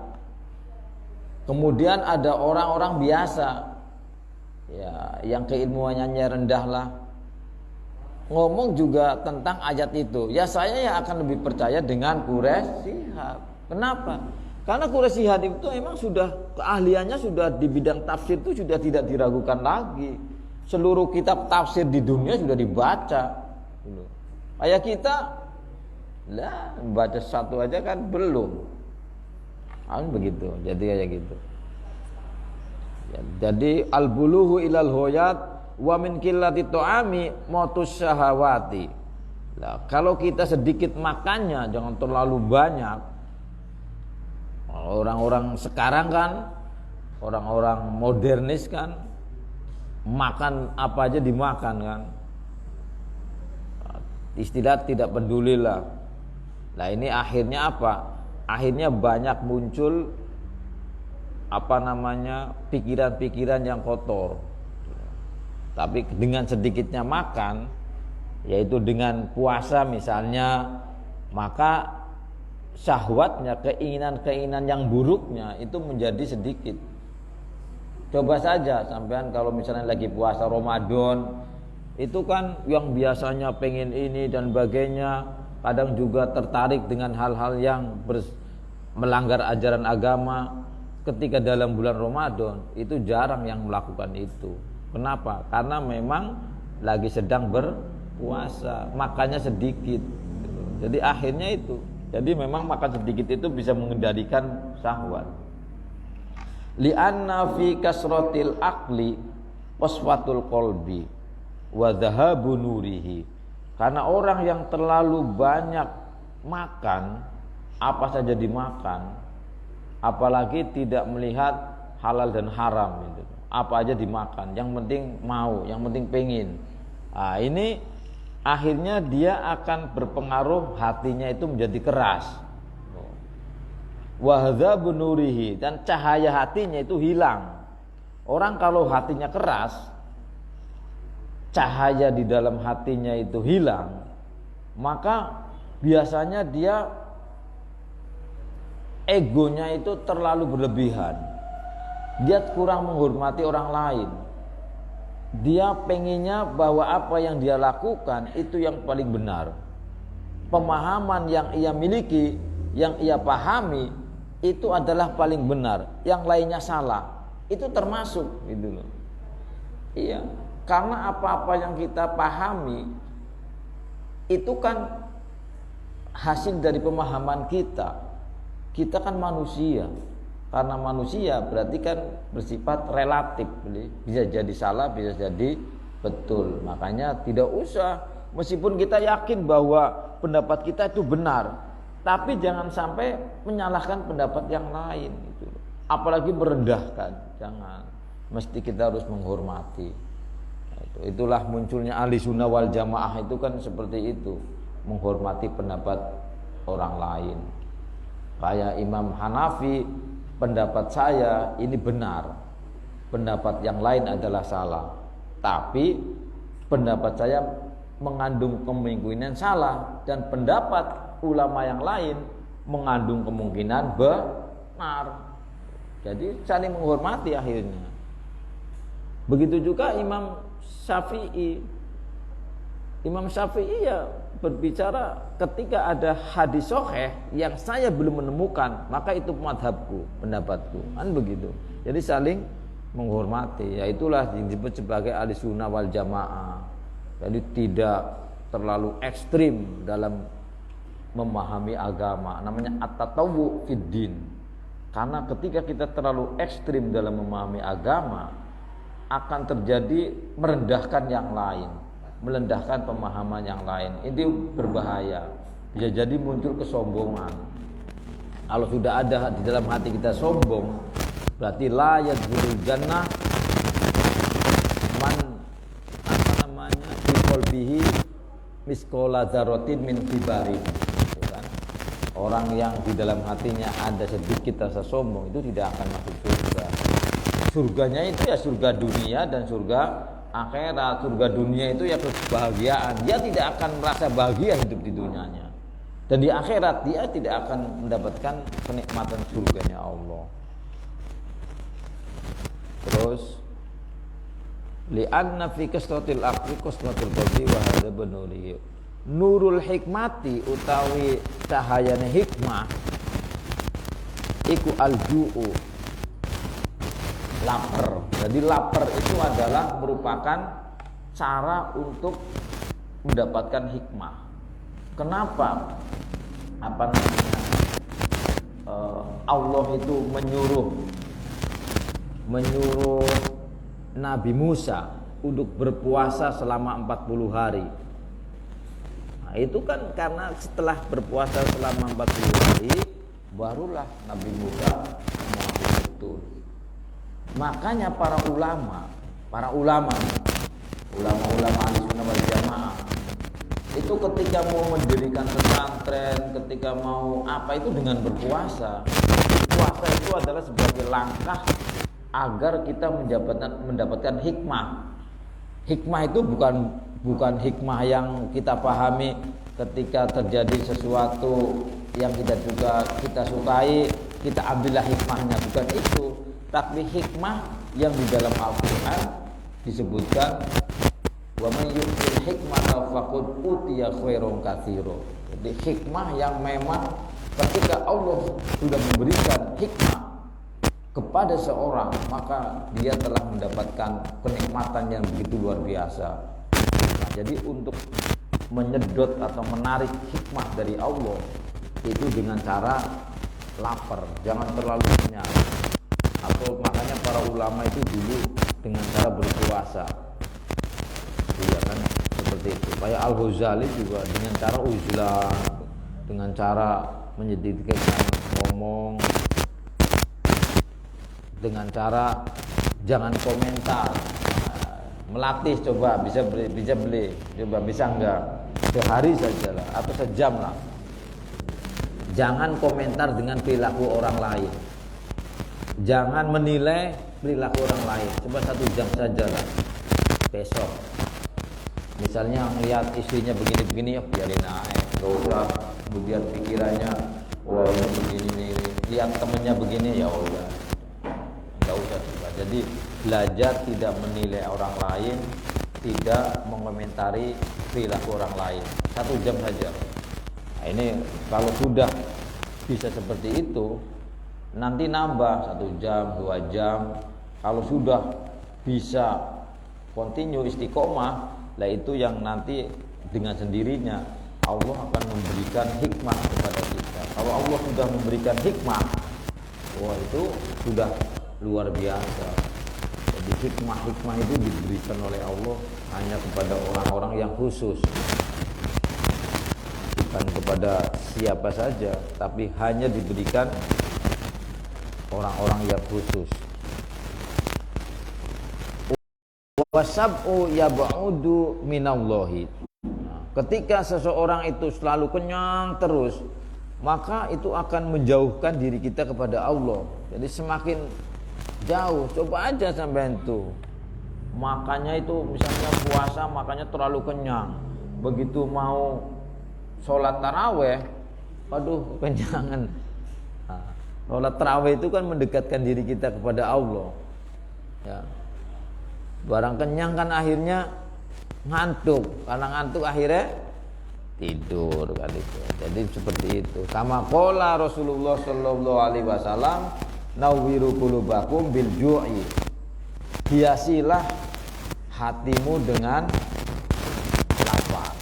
Kemudian ada orang-orang biasa, ya, yang keilmuannya rendah lah, ngomong juga tentang ayat itu. Ya saya yang akan lebih percaya dengan Quraisy Shihab. Kenapa? Karena Quraisy Shihab itu memang sudah keahliannya sudah di bidang tafsir itu sudah tidak diragukan lagi. Seluruh kitab tafsir di dunia sudah dibaca. Kayak kita lah baca satu aja kan belum. Begitu. Jadi kayak gitu. Ya, jadi al-buluhu ilal hoyat wa min qillati ta'ami motus syahawati. Nah, kalau kita sedikit makannya jangan terlalu banyak. Orang-orang sekarang kan, orang-orang modernis kan, makan apa aja dimakan kan. Istilah tidak pedulilah. Nah ini akhirnya apa? Akhirnya banyak muncul pikiran-pikiran yang kotor. Tapi dengan sedikitnya makan, yaitu dengan puasa misalnya, maka syahwatnya, keinginan-keinginan yang buruknya itu menjadi sedikit. Coba saja sampean kalau misalnya lagi puasa Ramadan, itu kan yang biasanya pengen ini dan sebagainya, kadang juga tertarik dengan hal-hal yang melanggar ajaran agama. Ketika dalam bulan Ramadan itu jarang yang melakukan itu. Kenapa? Karena memang lagi sedang berpuasa, makannya sedikit. Jadi akhirnya itu. Jadi memang makan sedikit itu bisa mengendalikan syahwat. Li'anna fi kasratil aqli wasfatul qalbi. wa dhahabu nurihi. Karena orang yang terlalu banyak makan, apa saja dimakan, apalagi tidak melihat halal dan haram gitu. Apa aja dimakan, yang penting mau, yang penting pengen. Nah, ini akhirnya dia akan berpengaruh, hatinya itu menjadi keras. Wa dhahabu nurihi, dan cahaya hatinya itu hilang. Orang kalau hatinya keras, cahaya di dalam hatinya itu hilang, maka biasanya dia egonya itu terlalu berlebihan. Dia kurang menghormati orang lain. Dia pengennya bahwa apa yang dia lakukan itu yang paling benar. Pemahaman yang ia miliki, yang ia pahami itu adalah paling benar. Yang lainnya salah. Itu termasuk gitu loh. Iya, karena apa-apa yang kita pahami itu kan hasil dari pemahaman kita. Kita kan manusia. Karena manusia berarti kan bersifat relatif, bisa jadi salah, bisa jadi betul. Makanya tidak usah, meskipun kita yakin bahwa pendapat kita itu benar, tapi jangan sampai menyalahkan pendapat yang lain gitu. Apalagi merendahkan, jangan. Mesti kita harus menghormati. Itulah munculnya ahli sunnah wal jamaah itu kan seperti itu, menghormati pendapat orang lain. Kayak Imam Hanafi, pendapat saya ini benar, pendapat yang lain adalah salah, tapi pendapat saya mengandung kemungkinan salah, dan pendapat ulama yang lain mengandung kemungkinan benar. Jadi saling menghormati akhirnya. Begitu juga Imam Syafi'i. Imam Syafi'i ya berbicara, ketika ada hadis sahih yang saya belum menemukan, maka itu madhabku, pendapatku, kan begitu. Jadi saling menghormati. Ya itulah yang disebut sebagai ahli sunnah wal jamaah. Jadi tidak terlalu ekstrim dalam memahami agama. Namanya at-tatawwu fid din. Karena ketika kita terlalu ekstrim dalam memahami agama, akan terjadi merendahkan yang lain, melendahkan pemahaman yang lain. Itu berbahaya. Bisa jadi muncul kesombongan. Kalau sudah ada di dalam hati kita sombong, berarti la yadkhulul jannah man fi qalbihi misqala dzarratin min kibari. Orang yang di dalam hatinya ada sedikit rasa sombong itu tidak akan masuk surga. Surganya itu ya surga dunia dan surga akhirat. Surga dunia itu ya kebahagiaan. Dia tidak akan merasa bahagia hidup di dunianya. Dan di akhirat dia tidak akan mendapatkan kenikmatan surganya Allah. Terus li'anna fi qasratil aqli qasratul qalbi wa hadza bunuri. Nurul hikmati utawi cahayane hikmah iku alju'u, lapar. Jadi lapar itu adalah merupakan cara untuk mendapatkan hikmah. Kenapa? Allah itu menyuruh Nabi Musa untuk berpuasa selama 40 hari. Nah, itu kan karena setelah berpuasa selama 40 hari barulah Nabi Musa mengaku betul. Makanya para ulama Ahlussunnah wal Jamaah itu ketika mau mendirikan pesantren, ketika mau apa itu dengan berpuasa. Puasa itu adalah sebagai langkah agar kita mendapatkan hikmah. Hikmah itu bukan hikmah yang kita pahami ketika terjadi sesuatu yang kita sukai, kita ambillah hikmahnya, bukan itu. Tapi hikmah yang di dalam Al-Quran disebutkan wa may yu'til hikmata faqad utiya khairan katsira. Jadi hikmah yang memang ketika Allah sudah memberikan hikmah kepada seorang, maka dia telah mendapatkan kenikmatan yang begitu luar biasa. Nah, jadi untuk menyedot atau menarik hikmah dari Allah itu dengan cara lapar, jangan terlalu kenyang. Atau makanya para ulama itu dulu dengan cara berpuasa. Iya, kan seperti itu. Kayak Al-Ghazali juga dengan cara uzlah, dengan cara menyedikitkan ngomong, dengan cara jangan komentar. Melatih, coba bisa beli, coba bisa enggak, sehari saja lah atau sejam lah. Jangan komentar dengan perilaku orang lain, jangan menilai perilaku orang lain. Coba 1 jam saja lah. Besok misalnya melihat istrinya begini-begini, ya biarin aja, gak usah kemudian pikirannya wah ini begini nih. Lihat temennya begini, ya udah, gak usah coba. Jadi belajar tidak menilai orang lain, tidak mengomentari perilaku orang lain. 1 jam saja. Nah, ini kalau sudah bisa seperti itu, nanti nambah 1 jam, 2 jam. Kalau sudah bisa continue istiqomah, lah itu yang nanti dengan sendirinya Allah akan memberikan hikmah kepada kita. Kalau Allah sudah memberikan hikmah, wah itu sudah luar biasa. Jadi hikmah itu diberikan oleh Allah hanya kepada orang-orang yang khusus, bukan kepada siapa saja, tapi hanya diberikan orang-orang yang khusus. Wasab'u yab'udu minallahi. Ketika seseorang itu selalu kenyang terus, maka itu akan menjauhkan diri kita kepada Allah. Jadi semakin jauh, coba aja sampai itu. Makannya itu misalnya puasa, makannya terlalu kenyang. Begitu mau sholat taraweh, aduh kenyangan. Nah, sholat taraweh itu kan mendekatkan diri kita kepada Allah. Ya. Barang kenyang kan akhirnya ngantuk, karena ngantuk akhirnya tidur kan itu. Jadi seperti itu. Sama qala Rasulullah sallallahu alaihi wasallam, nawwiru qulubakum bil ju'i. Hiasilah hatimu dengan lapar.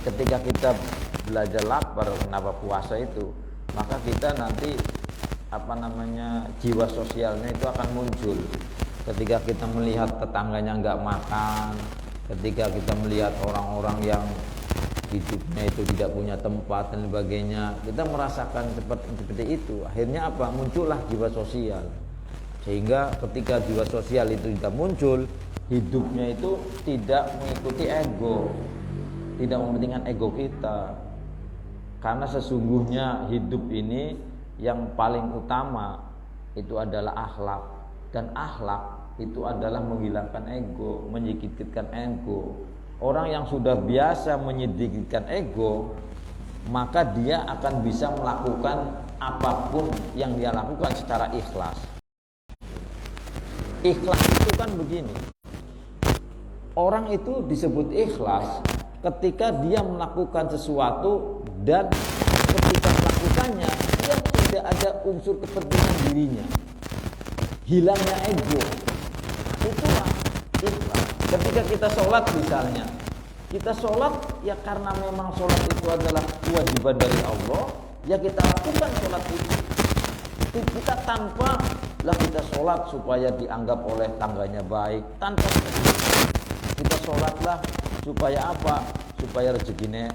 Ketika kita belajar lapar, kenapa puasa itu, maka kita nanti jiwa sosialnya itu akan muncul. Ketika kita melihat tetangganya nggak makan, ketika kita melihat orang-orang yang hidupnya itu tidak punya tempat dan sebagainya, kita merasakan seperti itu. Akhirnya apa? Muncullah jiwa sosial. Sehingga ketika jiwa sosial itu tidak muncul, hidupnya itu tidak mengikuti ego, tidak mementingkan ego kita. Karena sesungguhnya hidup ini yang paling utama itu adalah akhlak, dan akhlak itu adalah menghilangkan ego, menyedikitkan ego. Orang yang sudah biasa menyedikitkan ego, maka dia akan bisa melakukan apapun yang dia lakukan secara ikhlas. Ikhlas itu kan begini, orang itu disebut ikhlas ketika dia melakukan sesuatu dan ketika melakukannya dia tidak ada unsur kepentingan dirinya, hilangnya ego. Itulah ikhlas. Ketika kita sholat misalnya, kita sholat ya karena memang sholat itu adalah kewajiban dari Allah, ya kita lakukan sholat itu. Kita tanpa lah kita sholat supaya dianggap oleh tangganya baik, tanpa kita sholatlah supaya apa? Supaya rezekinya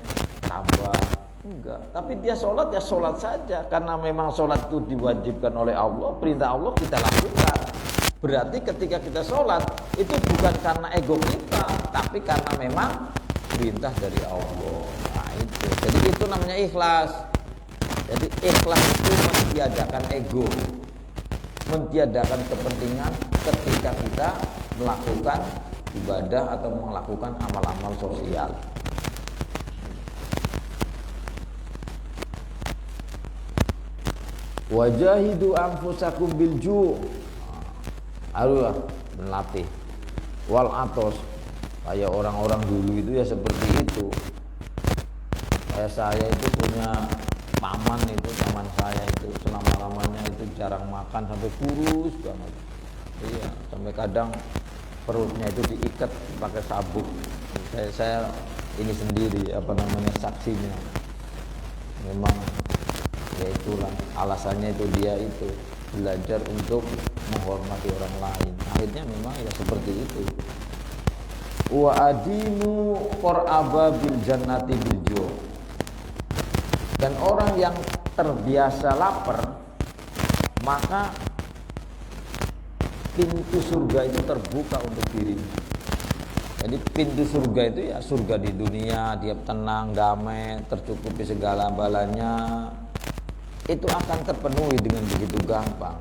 tambah. Enggak, tapi dia sholat ya sholat saja karena memang sholat itu diwajibkan oleh Allah, perintah Allah kita lakukan. Berarti ketika kita sholat itu bukan karena ego kita, tapi karena memang perintah dari Allah. Nah itu, jadi itu namanya ikhlas. Jadi ikhlas itu mentiadakan ego, mentiadakan kepentingan ketika kita melakukan ibadah atau melakukan amal-amal sosial. Wajahidu anfusakum bil ju'. Haruslah melatih wal atos. Kayak orang-orang dulu itu ya seperti itu. Kayak saya itu punya paman itu, teman saya itu selama-lamanya itu jarang makan sampai kurus banget. Iya, sampai kadang perutnya itu diikat pakai sabuk. Saya ini sendiri saksinya. Memang ya itulah alasannya, itu dia itu belajar untuk menghormati orang lain. Akhirnya memang ya seperti itu. wa adinu qaraba bil jannati bil ju'. Dan orang yang terbiasa lapar, maka pintu surga itu terbuka untuk dirinya. Jadi pintu surga itu ya surga di dunia, dia tenang, damai, tercukupi segala balanya. Itu akan terpenuhi dengan begitu gampang.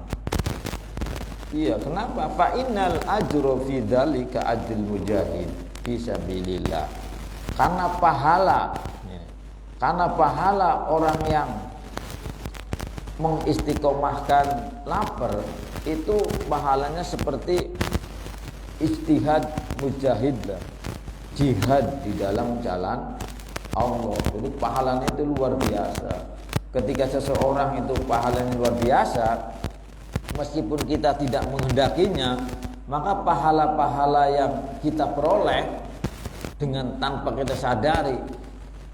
Iya, kenapa? Fa innal ajra fi dzalika ajrul mujahid fi sabilillah. Karena pahala orang yang mengistiqomahkan lapar itu pahalanya seperti ijtihad mujahid, jihad di dalam jalan Allah. Itu pahalanya itu luar biasa. Ketika seseorang itu pahalanya luar biasa, meskipun kita tidak menghendakinya, maka pahala-pahala yang kita peroleh dengan tanpa kita sadari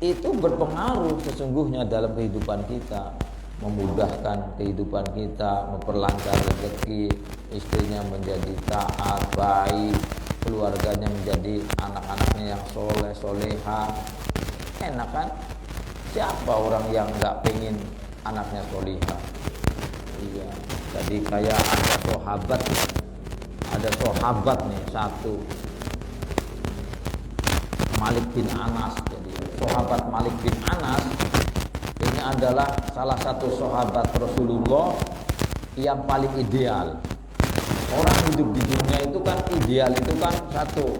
itu berpengaruh sesungguhnya dalam kehidupan kita, memudahkan kehidupan kita, memperlancar rezeki, istrinya menjadi taat, baik, keluarganya menjadi anak-anaknya yang soleh, soleha. Enak kan? Siapa orang yang nggak pengen anaknya soleha? Iya. Jadi kayak ada sahabat nih satu, Malik bin Anas. Jadi sahabat Malik bin Anas ini adalah salah satu sahabat Rasulullah yang paling ideal. Orang hidup di dunia itu kan ideal itu kan satu,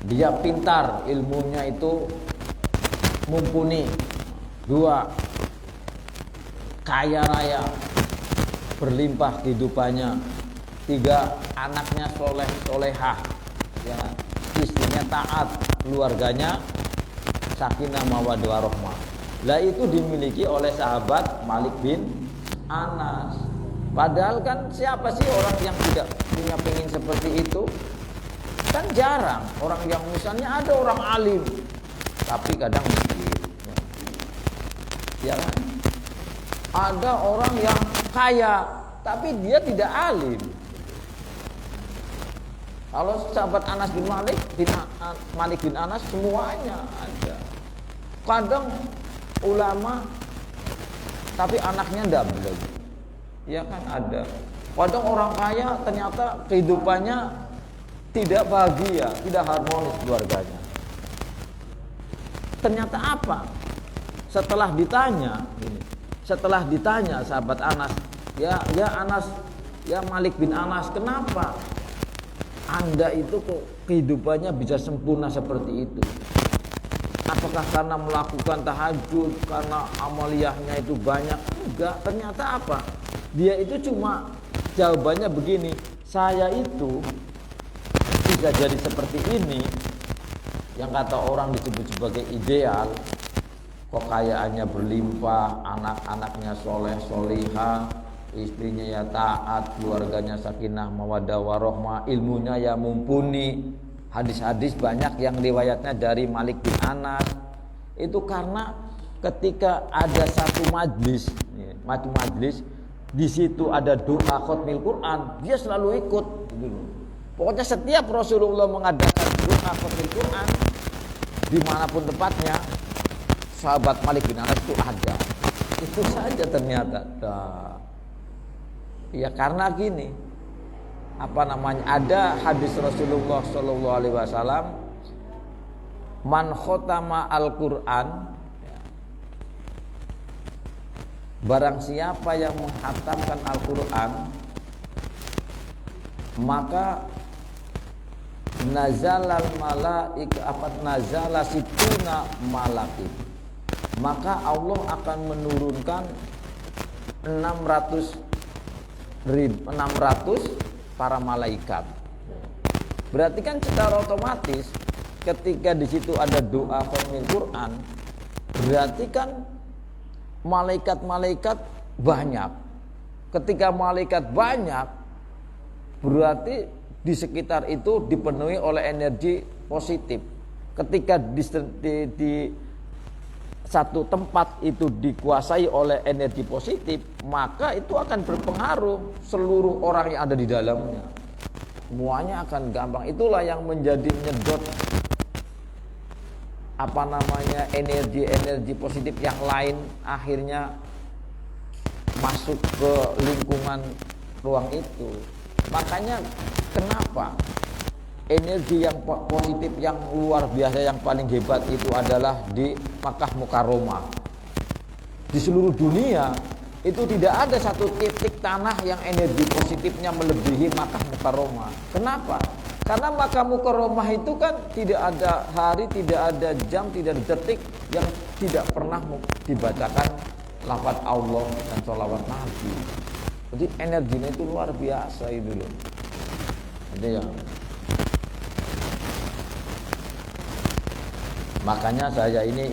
dia pintar, ilmunya itu mumpuni. Dua, kaya raya, berlimpah kehidupannya. Tiga, anaknya soleh solehah, ya, istrinya taat, keluarganya sakinah mawaddah warahmah. Lah itu dimiliki oleh sahabat Malik bin Anas. Padahal kan siapa sih orang yang tidak punya pengen seperti itu? Kan jarang orang yang misalnya ada orang alim tapi kadang miskin. Ya kan? Ada orang yang kaya tapi dia tidak alim. Kalau sahabat Anas bin Malik bin Anas semuanya ada. Kadang ulama tapi anaknya double. Ya kan ada. Kadang orang kaya ternyata kehidupannya tidak bahagia, tidak harmonis keluarganya. Ternyata apa? Setelah ditanya sahabat Anas, ya Anas, ya Malik bin Anas, kenapa Anda itu kok kehidupannya bisa sempurna seperti itu? Apakah karena melakukan tahajud, karena amaliyahnya itu banyak? Enggak, ternyata apa? Dia itu cuma jawabannya begini, saya itu bisa jadi seperti ini, yang kata orang disebut sebagai ideal, kekayaannya berlimpah, anak-anaknya soleh solihah, istrinya ya taat, keluarganya sakinah mawaddah warahmah, ilmunya ya mumpuni. Hadis-hadis banyak yang riwayatnya dari Malik bin Anas. Itu karena ketika ada satu majlis, di situ ada doa khatmil Quran, dia selalu ikut. Pokoknya setiap Rasulullah mengadakan doa khatmil Quran, dimanapun tempatnya, sahabat Malik bin Anas itu ada. Itu saja ternyata. Ya karena gini, ada hadis Rasulullah Shallallahu Alaihi Wasallam, man khotama Al-Quran, barang siapa yang menghatamkan Al-Quran, maka nazalal nazala situna malakin, maka Allah akan menurunkan 600 para malaikat. Berarti kan secara otomatis ketika di situ ada doa khatmil Quran, berarti kan malaikat-malaikat banyak. Ketika malaikat banyak, berarti di sekitar itu dipenuhi oleh energi positif. Ketika di satu tempat itu dikuasai oleh energi positif, maka itu akan berpengaruh seluruh orang yang ada di dalamnya. semuanya akan gampang. Itulah yang menjadi menyedot energi positif yang lain akhirnya masuk ke lingkungan ruang itu. Makanya kenapa energi yang positif yang luar biasa yang paling hebat itu adalah di Makkah Mukarramah. Di seluruh dunia itu tidak ada satu titik tanah yang energi positifnya melebihi Makkah Mukarramah. Kenapa? Karena Makkah Mukarramah itu kan tidak ada hari, tidak ada jam, tidak ada detik yang tidak pernah dibacakan lafaz Allah dan sholawat Nabi. Jadi energinya itu luar biasa itu loh. Jadi ya. Makanya saya ini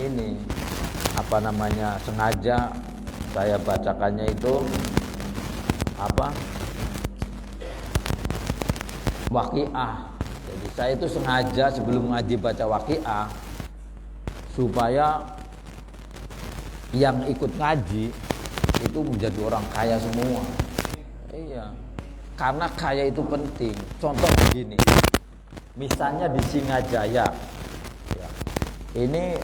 sengaja saya bacakannya itu Waqiah. Jadi saya itu sengaja sebelum ngaji baca Waqiah supaya yang ikut ngaji itu menjadi orang kaya semua. Iya. Karena kaya itu penting. Contoh begini. Misalnya di Singajaya. Ya. Ini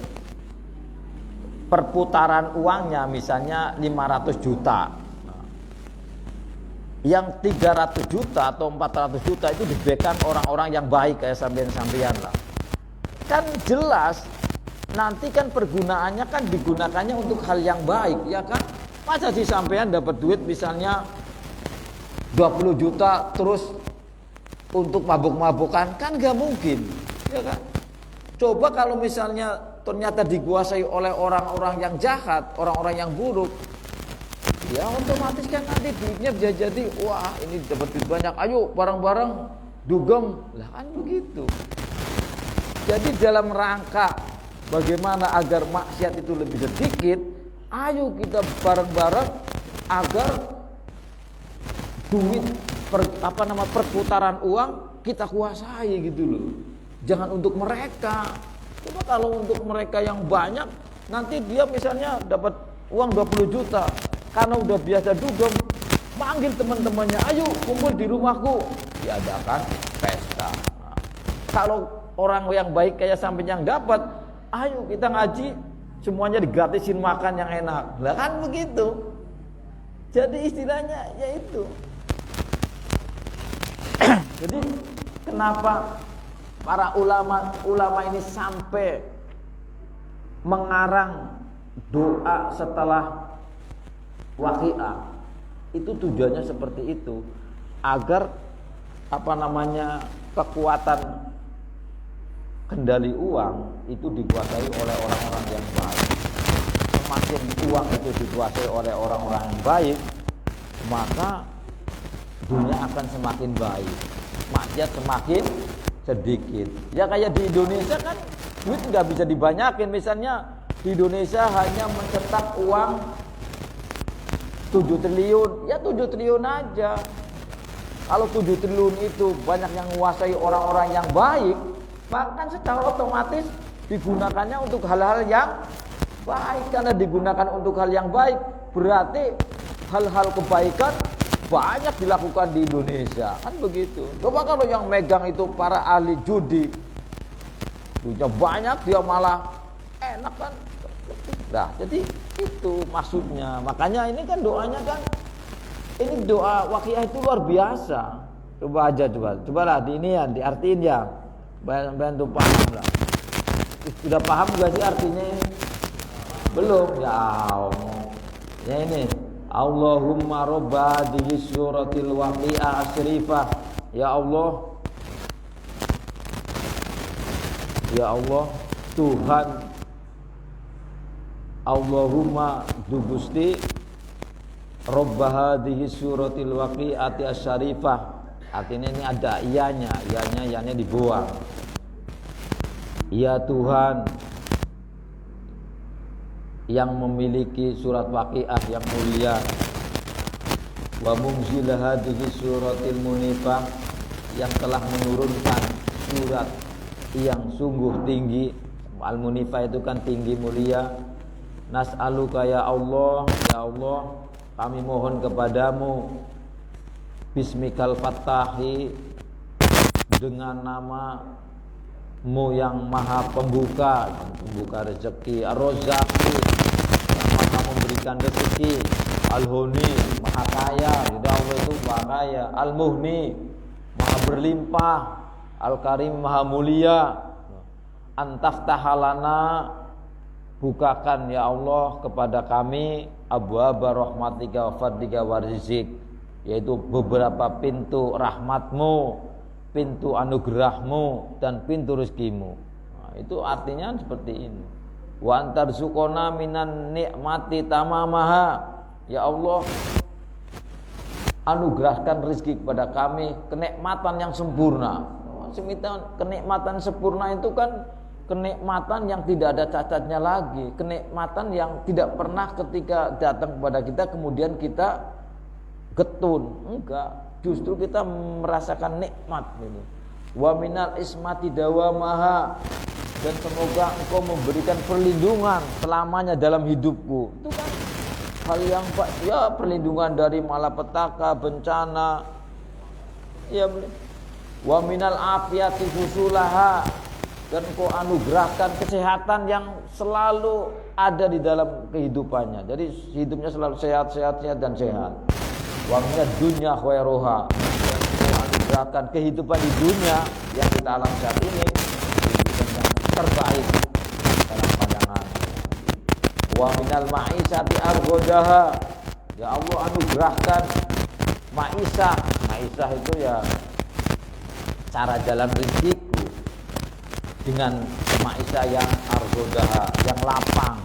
perputaran uangnya misalnya 500 juta. Yang 300 juta atau 400 juta itu diberikan orang-orang yang baik kayak sampean-sampean lah. Kan jelas nanti kan pergunaannya kan digunakannya untuk hal yang baik, ya kan? Masa si sampean dapat duit misalnya 20 juta terus untuk mabuk-mabukan, kan gak mungkin, ya kan? Coba kalau misalnya ternyata dikuasai oleh orang-orang yang jahat, orang-orang yang buruk, ya otomatis kan nanti duitnya bisa jadi, wah ini dapat duit banyak, ayo bareng-bareng dugem, lah kan begitu. Jadi dalam rangka bagaimana agar maksiat itu lebih sedikit, ayo kita bareng-bareng agar duit perputaran uang kita kuasai gitu loh. Jangan untuk mereka. Coba kalau untuk mereka yang banyak, nanti dia misalnya dapat uang 20 juta, karena udah biasa dugem, manggil teman-temannya, ayo kumpul di rumahku, diadakan pesta. Nah, kalau orang yang baik kayak sampai yang dapat, ayo kita ngaji, semuanya digratisin makan yang enak. Lah kan begitu. Jadi istilahnya yaitu. Jadi kenapa para ulama ini sampai mengarang doa setelah Waqiah? Itu tujuannya seperti itu, agar kekuatan kendali uang itu dikuasai oleh orang-orang yang baik. Semakin uang itu dikuasai oleh orang-orang yang baik, maka dunia akan semakin baik, maksiat semakin sedikit. Ya kayak di Indonesia kan duit nggak bisa dibanyakin. Misalnya di Indonesia hanya mencetak uang 7 triliun, ya 7 triliun aja. Kalau 7 triliun itu banyak yang menguasai orang-orang yang baik, maka kan secara otomatis digunakannya untuk hal-hal yang baik. Karena digunakan untuk hal yang baik, berarti hal-hal kebaikan banyak dilakukan di Indonesia, kan begitu. Coba kalau yang megang itu para ahli judi, duitnya banyak, dia malah enak kan. Nah, jadi itu maksudnya. Makanya ini kan doanya kan, ini doa Waqiah itu luar biasa. Cobalah di ini ya, diartiin ya, bantu paham lah. Sudah paham gak sih artinya ini? Belum ya. Ya ini, Allahumma robba hadhihi suratil Waqiah asyrifah. Ya Allah, ya Allah, Tuhan, Allahumma dugusti robba hadhihi suratil Waqi'ati asyarifah. Artinya ini ada iyanya dibuang. Ya Tuhan yang memiliki surat Waqiah yang mulia, wa munzila hadhihi suratil munifah, yang telah menurunkan surat yang sungguh tinggi. Al-munifah itu kan tinggi mulia. Nas'aluka ya Allah, kami mohon kepadamu, bismikal fattahi, dengan nama-Mu yang maha pembuka rezeki, Ar-Razzaqi, yang maha memberikan rezeki, Al-Huni, maha kaya, jadi Allah itu maha kaya, Al-Muhni, maha berlimpah, Al-Karim, maha mulia. Antaftahalana, bukakan ya Allah kepada kami abwaaba rahmatika wa fadlika wa rizq, yaitu beberapa pintu rahmatmu, pintu anugerahmu, dan pintu rezekimu. Nah, itu artinya seperti ini. Wa antarzuqona minan nikmati tamamaha, ya Allah anugerahkan rezeki kepada kami kenikmatan yang sempurna. Kenikmatan sempurna itu kan kenikmatan yang tidak ada cacatnya lagi, kenikmatan yang tidak pernah ketika datang kepada kita kemudian kita getun, enggak, justru kita merasakan nikmat gitu. Wa minal ismati dawamaha, dan semoga Engkau memberikan perlindungan selamanya dalam hidupku. Itu kan hal yang ya, perlindungan dari malapetaka, bencana. Ya, wa minal afiyati husulaha, dan Engkau anugerahkan kesehatan yang selalu ada di dalam kehidupannya. Jadi hidupnya selalu sehat dan sehat. Wa minad dunya khairuha, dan Engkau anugerahkan kehidupan di dunia yang kita alami saat ini kehidupan yang terbaik dalam pandangan. Wa minal ma'isati arghadaha, ya Allah anugerahkan ma'isah. Ma'isah itu ya cara jalan rezekiku, dengan ma'isah yang arghadaha, yang lapang.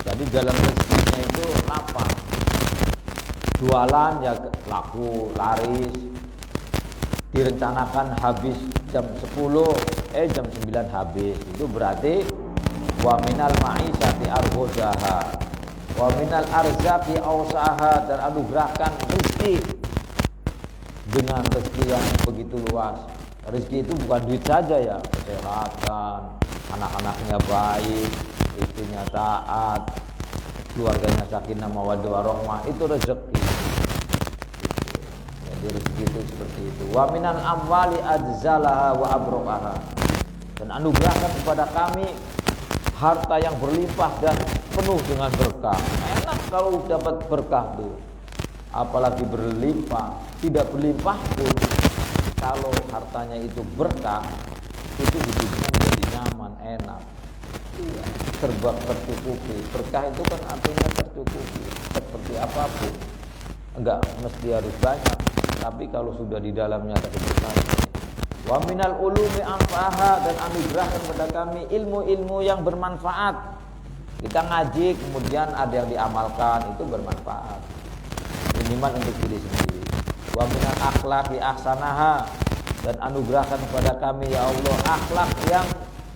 Jadi jalan rezekinya itu lapang. Jualan ya laku, laris. Direncanakan habis jam 10, jam 9 habis. Itu berarti wa minal ma'isati arghadaha, wa minal arzaqi awsaha, dan anugerahkan rezeki dengan rezeki yang begitu luas. Rezeki itu bukan duit saja ya, kesehatan, anak-anaknya baik, istrinya taat, keluarganya sakinah mawaddah warahmah, itu rezeki. Jadi rezeki itu seperti itu. Wa minal amwali adzalaha wa abrokaha, dan anugerahkan kepada kami harta yang berlimpah dan penuh dengan berkah. Enak kalau dapat berkah tuh, apalagi berlimpah. Tidak berlimpah pun, kalau hartanya itu berkah, itu hidupnya menjadi nyaman, enak, serba tercukupi. Berkah itu kan artinya tercukupi, seperti apapun, enggak mesti harus banyak, tapi kalau sudah di dalamnya ada keberkahan. Wa minal ulumi anfa'aha, dan anugerahkan kepada kami ilmu-ilmu yang bermanfaat. Kita ngaji kemudian ada yang diamalkan, itu bermanfaat, minimal untuk diri sendiri. Wa minal akhlaqi ahsanaha, dan anugerahkan kepada kami ya Allah akhlak yang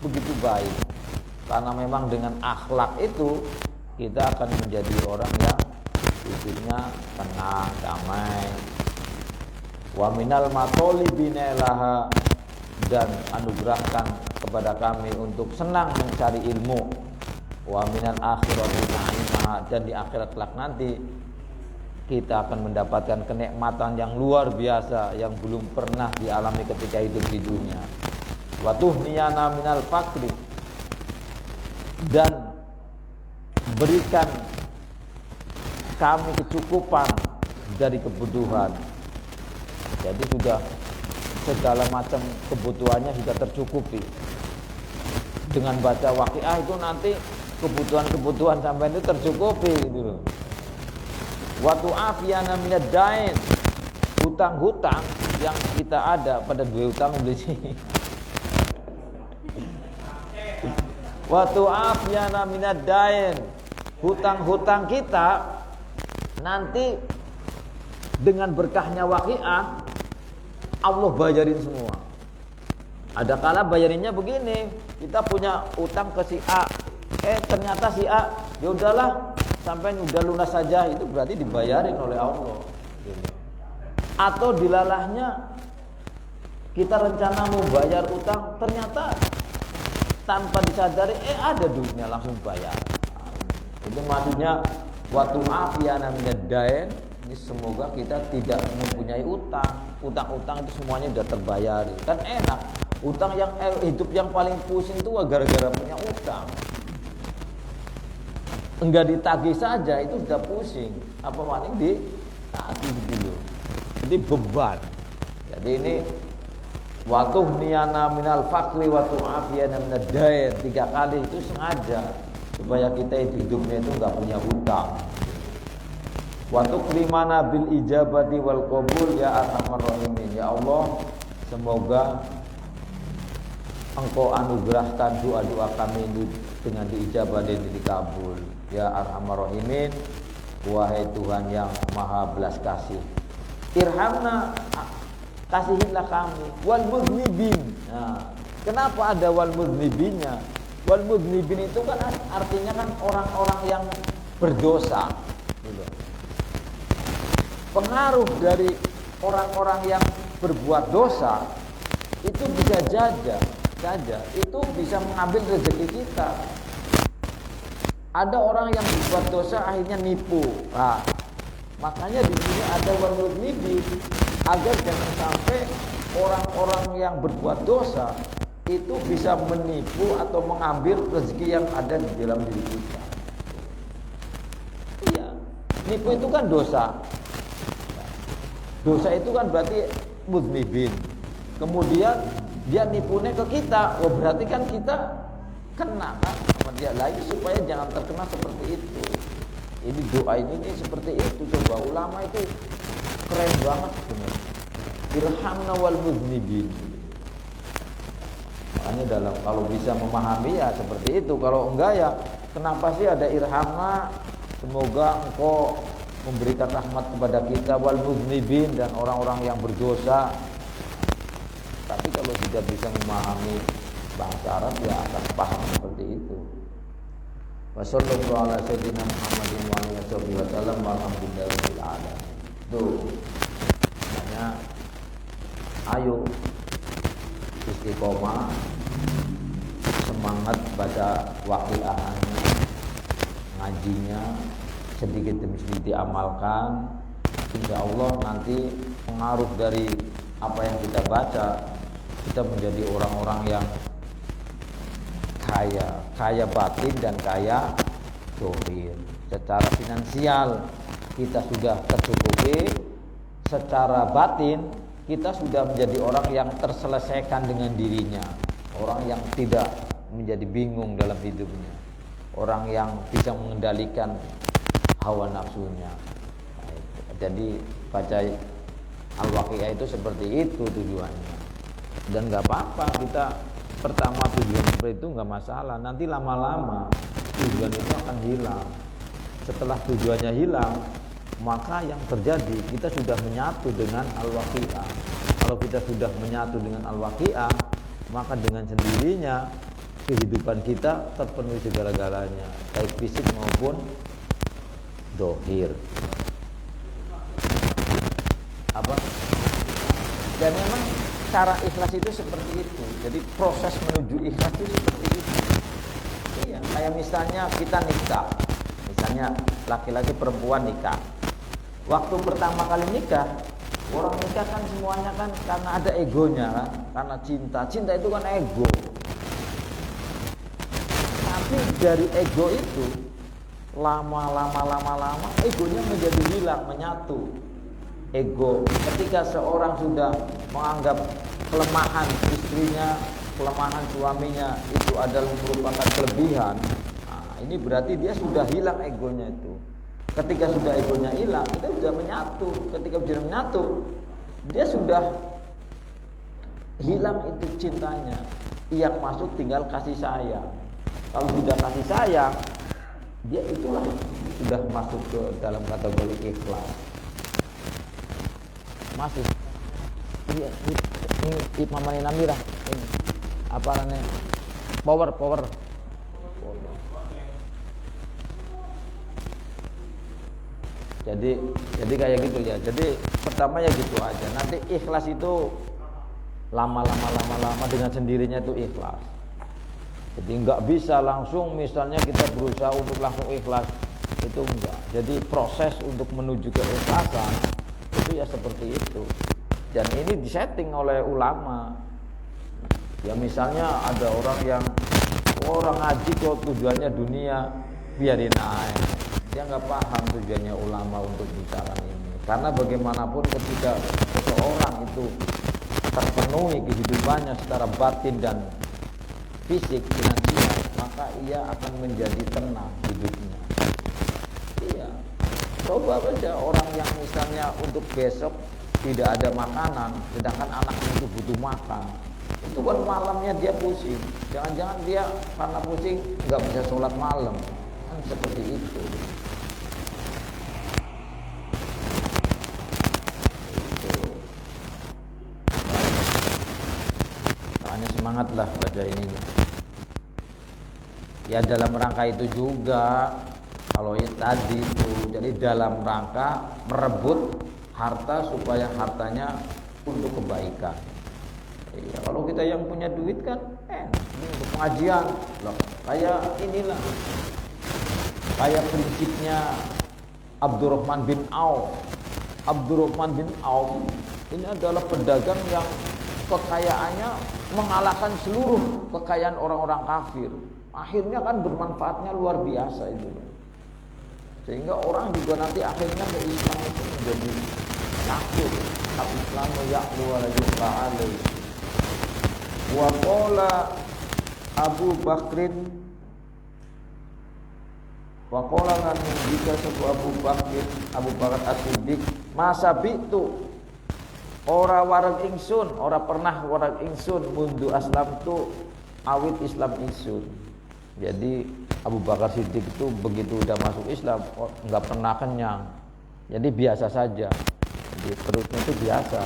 begitu baik, karena memang dengan akhlak itu kita akan menjadi orang yang hidupnya tenang, damai. Wa minal matolibi nailaha, dan anugerahkan kepada kami untuk senang mencari ilmu. Wa minal akhirati na'imaha, dan di akhirat kelak nanti kita akan mendapatkan kenikmatan yang luar biasa yang belum pernah dialami ketika hidup di dunia. Wa tuhniyana minal faqri, dan berikan kami kecukupan dari kebutuhan. Jadi sudah segala macam kebutuhannya sudah tercukupi. Dengan baca Waqiah itu nanti kebutuhan-kebutuhan sampai itu tercukupi gitu loh. Wa tu'afiyana minad dain, hutang-hutang yang kita ada pada dua hutang beli sini. Wa tu'afiyana minad dain, hutang-hutang kita nanti dengan berkahnya Waqiah Allah bayarin semua. Ada kala bayarinnya begini, kita punya utang ke si A, ternyata si A ya udahlah sampai udah lunas saja, itu berarti dibayarin oleh Allah. Atau dilalahnya kita rencana mau bayar utang, ternyata tanpa disadari ada duitnya langsung bayar. Itu maksudnya waktu afiyana minad dain, Ini semoga kita tidak mempunyai utang. Utang-utang itu semuanya sudah terbayari. Kan enak. Utang yang hidup yang paling pusing itu gara-gara punya utang. Enggak ditagih saja itu sudah pusing. Apa paling ditagih dulu. Jadi beban. Jadi ini watuh niyana minal fakri watuh afiyana minad dain. 3 kali itu sengaja supaya kita hidupnya itu enggak punya hutang. Wa tukrimana bil ijabati wal qabul ya arhamar rahimin. Ya Allah, semoga Engkau anugerahkan doa-doa kami ini dengan diijabah dan dikabul. Ya arhamar rahimin, wahai Tuhan yang maha belas kasih. Irhamna, kasihilah kami. Wal mudnibin. Nah, kenapa ada wal mudnibinnya? Wal mudnibin itu kan artinya kan orang-orang yang berdosa. Pengaruh dari orang-orang yang berbuat dosa itu bisa saja itu bisa mengambil rezeki kita. Ada orang yang berbuat dosa akhirnya nipu. Nah, makanya di sini ada wal mudnibin agar jangan sampai orang-orang yang berbuat dosa itu bisa menipu atau mengambil rezeki yang ada di dalam diri kita. Iya, nipu itu kan dosa. Dosa itu kan berarti mudnibin. Kemudian dia nipunya ke kita, oh berarti kan kita kena kan sama dia lagi supaya jangan terkena seperti itu. Ini doa ini seperti itu. Coba ulama itu keren banget benar. Irhamna wal mudnibin. Makanya dalam kalau bisa memahami ya seperti itu. Kalau enggak ya kenapa sih ada irhamna? Semoga engkau memberikan rahmat kepada kita wal mudnibin dan orang-orang yang berdosa. Tapi kalau tidak bisa memahami bahasa Arab ya akan paham seperti itu. Wassallallahu ala sayyidina Muhammadin wa alihi wasallam walhamdulillahil alamin. Tuh. Makanya ayo istiqomah, semangat baca waqiahnya, ngajinya, sedikit demi sedikit diamalkan. Insya Allah nanti pengaruh dari apa yang kita baca, kita menjadi orang-orang yang kaya batin dan kaya zahir. Secara finansial kita sudah tercukupi, secara batin kita sudah menjadi orang yang terselesaikan dengan dirinya, orang yang tidak menjadi bingung dalam hidupnya, orang yang bisa mengendalikan hawa nafsunya. Jadi baca Al-Waqiah itu seperti itu tujuannya. Dan nggak apa-apa kita pertama tujuan seperti itu nggak masalah. Nanti lama-lama tujuan itu akan hilang. Setelah tujuannya hilang, maka yang terjadi kita sudah menyatu dengan Al-Waqiah. Kalau kita sudah menyatu dengan Al-Waqiah, maka dengan sendirinya kehidupan kita terpenuhi segala-galanya, baik fisik maupun dohir. Apa? Dan memang cara ikhlas itu seperti itu. Jadi proses menuju ikhlas itu seperti itu. Iya, kayak misalnya kita nikah. Misalnya laki-laki perempuan nikah. Waktu pertama kali nikah, orang nikah kan semuanya kan karena ada egonya kan, karena cinta. Cinta itu kan ego. Tapi dari ego itu lama egonya menjadi hilang, menyatu. Ego ketika seorang sudah menganggap kelemahan istrinya, kelemahan suaminya itu adalah merupakan kelebihan, nah, ini berarti dia sudah hilang egonya itu. Ketika sudah egonya hilang, kita sudah menyatu. Ketika sudah menyatu, dia sudah hilang itu cintanya. Yang masuk tinggal kasih sayang. Kalau sudah kasih sayang, dia itulah sudah masuk ke dalam kategori ikhlas. Masih. Ini Mama Namira. Ini apa namanya? Power. Jadi kayak gitu ya. Jadi pertama ya gitu aja. Nanti ikhlas itu lama dengan sendirinya itu ikhlas. Jadi nggak bisa langsung misalnya kita berusaha untuk langsung ikhlas. Itu enggak. Jadi proses untuk menuju ke keikhlasan itu ya seperti itu. Dan ini disetting oleh ulama. Ya misalnya ada orang yang orang ngaji kok tujuannya dunia, biarin aja. Dia nggak paham tujuannya ulama untuk bicara ini. Karena bagaimanapun ketika seseorang itu terpenuhi kehidupannya secara batin dan fisik finansial, maka ia akan menjadi tenang hidupnya. Iya. Coba saja orang yang misalnya untuk besok tidak ada makanan, sedangkan anaknya itu butuh makan. Itu kan malamnya dia pusing. Jangan-jangan dia karena pusing nggak bisa sholat malam. Kan seperti itu. Makanya semangatlah baca ini. Ya dalam rangka itu juga, kalau ya tadi itu, jadi dalam rangka merebut harta supaya hartanya untuk kebaikan. Ya, kalau kita yang punya duit kan, ini untuk pengajian, loh. Kayak inilah, kayak prinsipnya Abdurrahman bin Auf. Abdurrahman bin Auf ini adalah pedagang yang kekayaannya mengalahkan seluruh kekayaan orang-orang kafir. Akhirnya kan bermanfaatnya luar biasa itu. Sehingga orang juga nanti akhirnya ke Islam itu menjadi takut. Al-Islamu ya'lu wa la yuqta alaihi. Wa qala Abu Bakrin, wa qala lan jika sebuah Abu Bakar As-Siddiq, masa bitu ora wareg ingsun, ora pernah wareg ingsun mundu aslam tu awit Islam ingsun. Jadi Abu Bakar Siddiq itu begitu udah masuk Islam nggak pernah kenyang. Jadi biasa saja. Jadi perutnya itu biasa,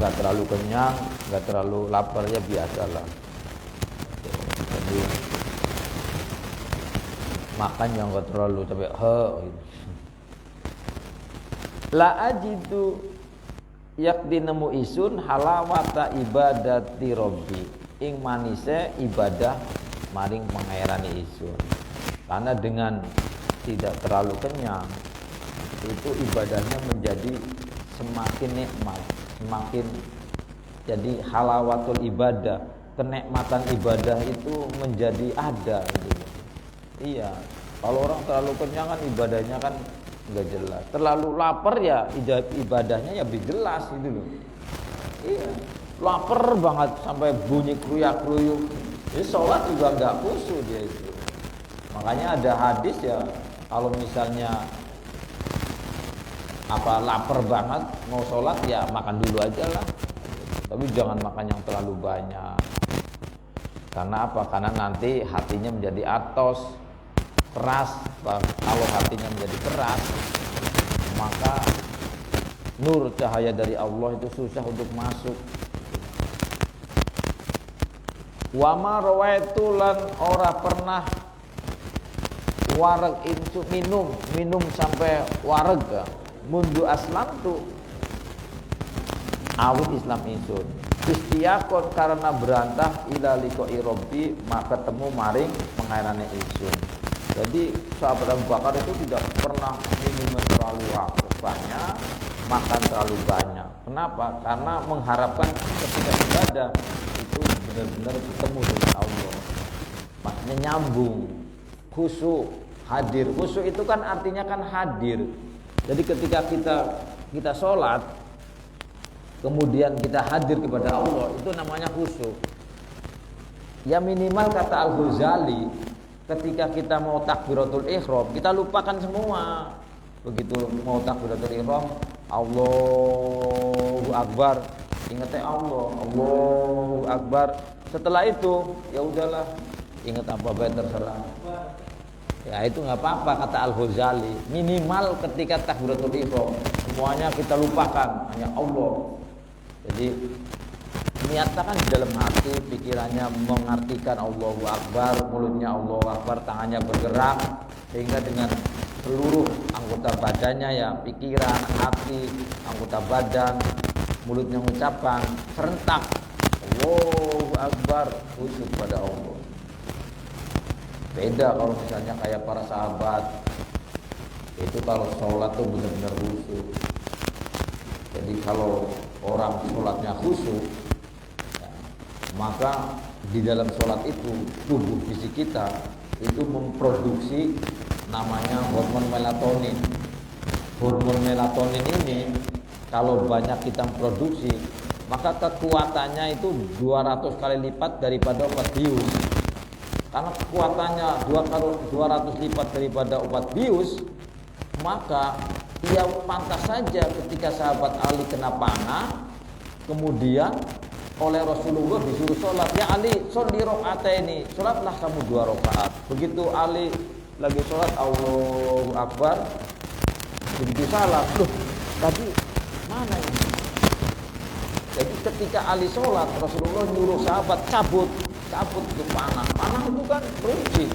nggak terlalu kenyang, nggak terlalu lapar, ya biasalah. Jadi makan yang nggak terlalu sampai gitu. La ajidu yakdi nemu isun halawata ibadati robbi ing manise ibadah maring mengairani isun. Karena dengan tidak terlalu kenyang itu ibadahnya menjadi semakin nikmat, semakin jadi halawatul ibadah, kenikmatan ibadah itu menjadi ada gitu. Iya, kalau orang terlalu kenyang kan ibadahnya kan nggak jelas. Terlalu lapar ya ibadahnya ya lebih jelas gitu loh. Iya, lapar banget sampai bunyi kruyak-kruyuk. Jadi sholat juga nggak khusyuk dia itu. Makanya ada hadis ya, kalau misalnya lapar banget mau sholat ya makan dulu aja lah. Tapi jangan makan yang terlalu banyak. Karena apa? Karena nanti hatinya menjadi atos, keras. Kalau hatinya menjadi keras, maka nur cahaya dari Allah itu susah untuk masuk. Wa ma rawaitu lan ora pernah wareg itu minum sampai wareg mundu aslam tu awit Islam insun istiaqon karena berantah ila liqa'i rabbi maka temu maring mengairane insun. Jadi sahabat Abu Bakar itu tidak pernah minum terlalu banyak, makan terlalu banyak. Kenapa? Karena mengharapkan ketika ibadah itu benar-benar bertemu dengan Allah. Maknanya nyambung, khusyuk, hadir. Khusyuk itu kan artinya kan hadir. Jadi ketika kita sholat, kemudian kita hadir kepada Allah, itu namanya khusyuk. Ya minimal kata Al-Ghazali, ketika kita mau takbiratul ihram, kita lupakan semua. Begitu mau takbiratul ihram, Allahu Akbar, ingatnya Allah, Allahu Akbar. Setelah itu, ya udahlah, ingat apa baik terserah. Ya itu nggak apa-apa kata Al-Ghazali. Minimal ketika takbiratul ihram semuanya kita lupakan, hanya Allah. Jadi niatkan di dalam hati, pikirannya mengartikan Allahu Akbar, mulutnya Allahu Akbar, tangannya bergerak sehingga dengan seluruh anggota badannya ya, pikiran, hati, anggota badan, mulutnya mengucapkan serentak Allahu Akbar, khusyuk pada Allah. Beda kalau misalnya kayak para sahabat, itu kalau sholat tuh benar-benar khusyuk. Jadi kalau orang sholatnya khusyuk, ya, maka di dalam sholat itu tubuh fisik kita itu memproduksi namanya hormon melatonin. Hormon melatonin ini kalau banyak kita produksi, maka kekuatannya itu 200 kali lipat daripada obat bius. Karena kekuatannya 200 lipat daripada obat bius, maka ya pantas saja ketika sahabat Ali kena panah, kemudian oleh Rasulullah disuruh sholat, ya Ali, sholli rakaataini, sholatlah kamu 2 rakaat. Begitu Ali lagi sholat, Allahu Akbar, begitu salam, loh tadi mana ini? Jadi ketika Ali sholat, Rasulullah nyuruh sahabat cabut itu panah itu kan runcing,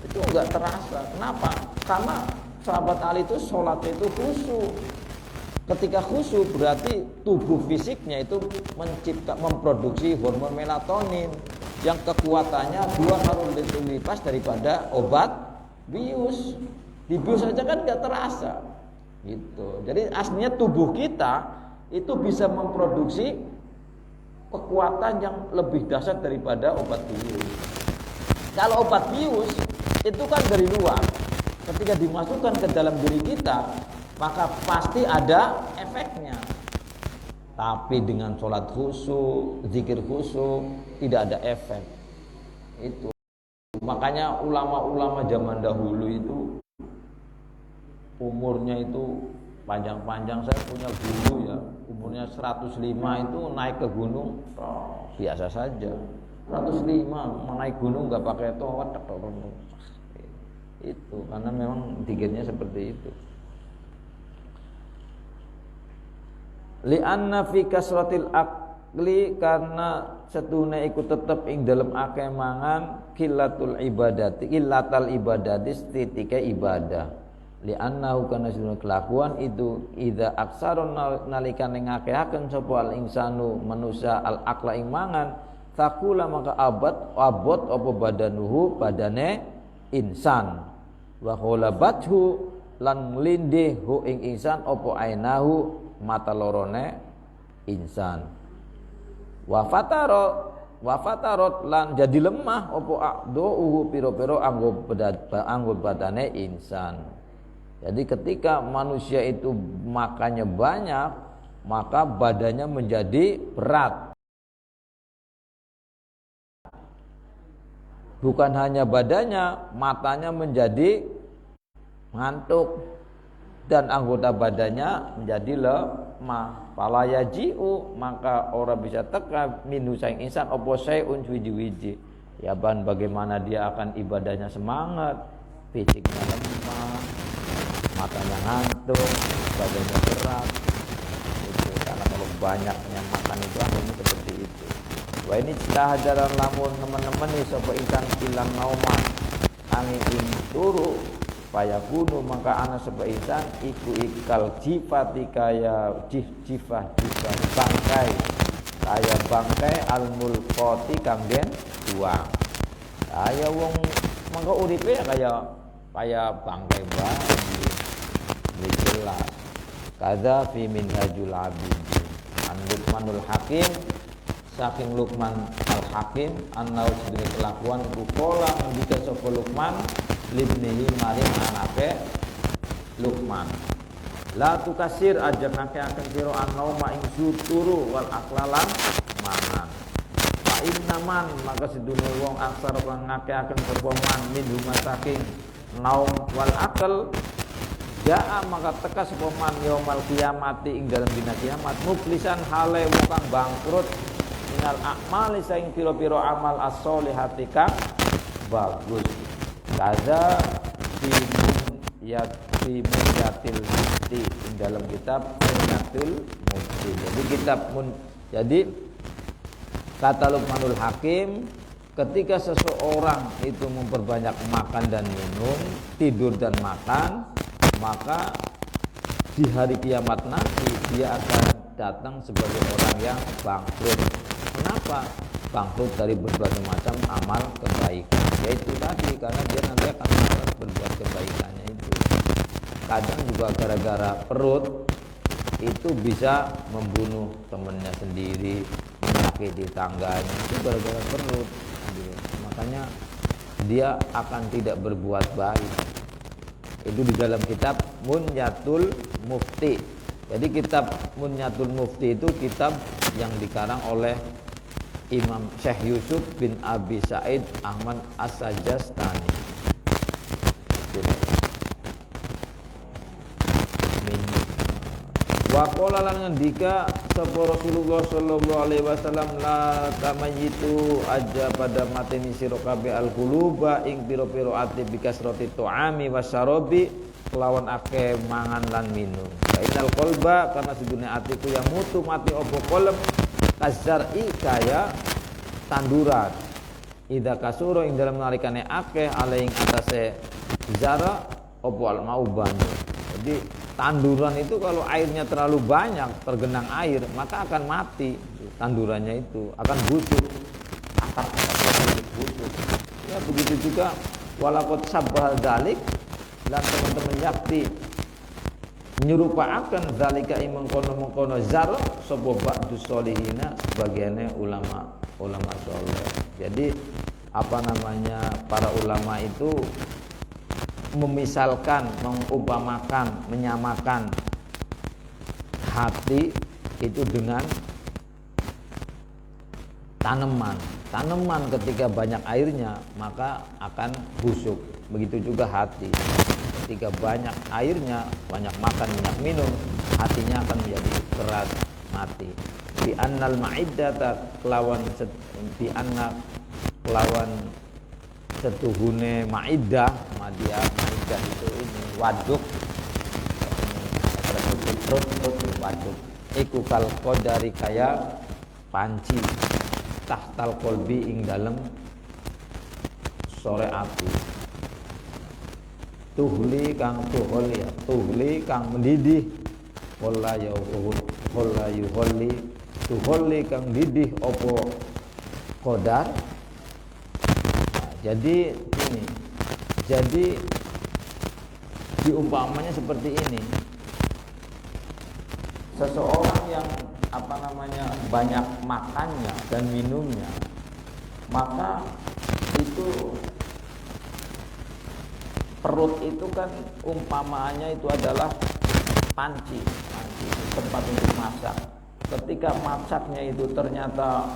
itu enggak terasa. Kenapa? Karena sahabat Ali itu sholatnya itu khusyuk. Ketika khusyuk berarti tubuh fisiknya itu memproduksi hormon melatonin yang kekuatannya 2 kali lipat daripada obat bius. Di bius saja kan enggak terasa gitu. Jadi aslinya tubuh kita itu bisa memproduksi kekuatan yang lebih dahsyat daripada obat bius. Kalau obat bius itu kan dari luar, ketika dimasukkan ke dalam diri kita, maka pasti ada efeknya. Tapi dengan sholat khusyuk, zikir khusyuk, tidak ada efek. Itu makanya ulama-ulama zaman dahulu itu umurnya itu panjang-panjang. Saya punya guru ya, umurnya 105 itu naik ke gunung biasa saja. 105 naik gunung nggak pakai toat, itu karena memang dikirnya seperti itu. Li'anna fi kasratil akli, karena setune iku tetep ing dalem akeh mangan qillatul ibadati, illatal ibadati titika ibadah. Li'annahu kana sunul kelakuan itu idza aksarun nalikane ngakehaken sapa al insanu manusia al akla ing mangan, takula maka abot apa badanuhu badane insan, wa kholabathu lan nglindih hu ing insan apa ainahu mata lorone insan, wa fatarot lan jadi lemah apa aqduhu piro-piro anggo badane insan. Jadi ketika manusia itu makannya banyak, maka badannya menjadi berat. Bukan hanya badannya, matanya menjadi ngantuk dan anggota badannya menjadi lemah. Fala yaji'u, maka orang bisa teka minu saing insan apa sayun wiji-wiji. Ya bagaimana dia akan ibadahnya semangat, fisiknya lemah, matanya ngantuk, badannya berat. Itu karena kalau banyaknya makan itu akhirnya seperti itu. Wah ini hadaran lamun teman-teman nih sapa insan ilang nauman angin ing turu paya kuno, maka ana sapa insan iku ikal jifati kaya jifah bangkai, kaya bangkai al mulqati kang den buang. Kaya wong mangka uripe kaya bangkai bayi. Jelas kadza fi minhajul abid an Luqmanul Hakim, saking Luqman al Hakim annau sedene kelakuan bukola ngendika sapa Luqman libnihi maring anake Luqman, la tukasir ajarnake akan sira annauma ing suturu wal aklalan mangan. Fa innaman maka sedune wong aksar kang ngakeaken sapa man min saking naum wal akal jaa maka teka sapa man yaumul kiamati ing dalem dina kiamat muflisan hale wong kang bangkrut minal a'mali saing pira-pira amal as-solihati kang bagus. Kaza timun yatil mufti ing dalam kitab Munyatul Mufti. Jadi kata Luqmanul Hakim, ketika seseorang itu memperbanyak makan dan minum, tidur dan makan, maka di hari kiamat nanti dia akan datang sebagai orang yang bangkrut. Kenapa? Bangkrut dari berbagai macam amal kebaikan. Ya itu tadi, karena dia nanti akan malas berbuat kebaikannya itu. Kadang juga gara-gara perut itu bisa membunuh temannya sendiri, menyakiti tangganya, itu gara-gara perut. Makanya dia akan tidak berbuat baik. Itu di dalam kitab Munyatul Mufti. Jadi kitab Munyatul Mufti itu kitab yang dikarang oleh Imam Syekh Yusuf bin Abi Sa'id Ahmad As-Sajastani. Wa qala lan ngendika sapa Rasulullah sallallahu alaihi wasallam la tamayitu aja pada mateni sira kabeh al-quluba ing pira-pira ati bikasrati tu'ami wasyarabi kelawan akeh mangan lan minum. Bainal qalba karena sedune atiku yang mutu mati apa qalb kazar'i kaya tanduran. Idza kasura ing dalam nalikane akeh ale ing atase zara apa al-mau banyu. Jadi tanduran itu kalau airnya terlalu banyak tergenang air maka akan mati, tandurannya itu akan busuk, akar-akarnya busuk. Ya begitu juga walaqad sabbah dzalik lan teman-teman yakti nyerupaaken zalika ing mengkono-mengkono zar sapa ba'du sholihina sebagiannya ulama saleh. Jadi para ulama itu memisalkan, mengumpamakan, menyamakan hati itu dengan tanaman. Tanaman ketika banyak airnya maka akan busuk. Begitu juga hati. Ketika banyak airnya, banyak makan, banyak minum, hatinya akan menjadi keras, mati. Bi annal ma'iddata kelawan setuhune maidah, maidah itu ini waduk, perut waduk. Iku kal qadari kaya panci tahtal kolbi ing dalem sore api. Tuhli kang mendidih, wala yuholli tuhli kang didih opo qadar. Jadi diumpamanya seperti ini. Seseorang yang banyak makannya dan minumnya, maka itu perut itu kan umpamaannya itu adalah panci tempat untuk masak. Ketika masaknya itu ternyata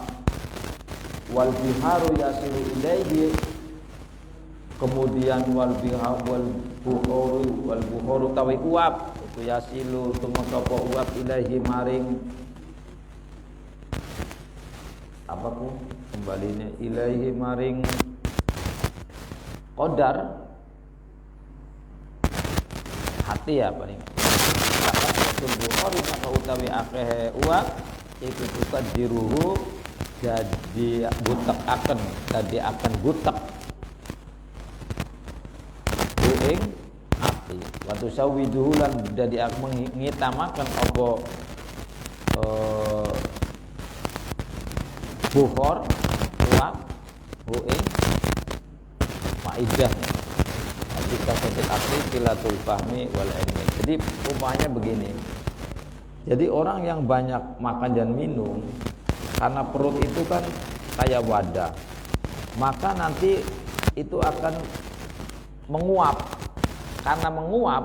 wal biharu yasilu ilaihi, kemudian wal bukhuru tawi uap itu yasilu tumeka uap ilahi maring apa ku kembalinya ilahi maring qadar hati ya paling bukhuru maka utawi akeh uap iku tukadiruhu jadi butek akan butek ing api waktu sawiduhu lan jadi mengitamakan apa bukhor uap ing faidahnya ketika setit api filatul fahmi wal ilmi. Jadi umpamanya begini, jadi orang yang banyak makan dan minum karena perut itu kan kayak wadah, maka nanti itu akan menguap. Karena menguap,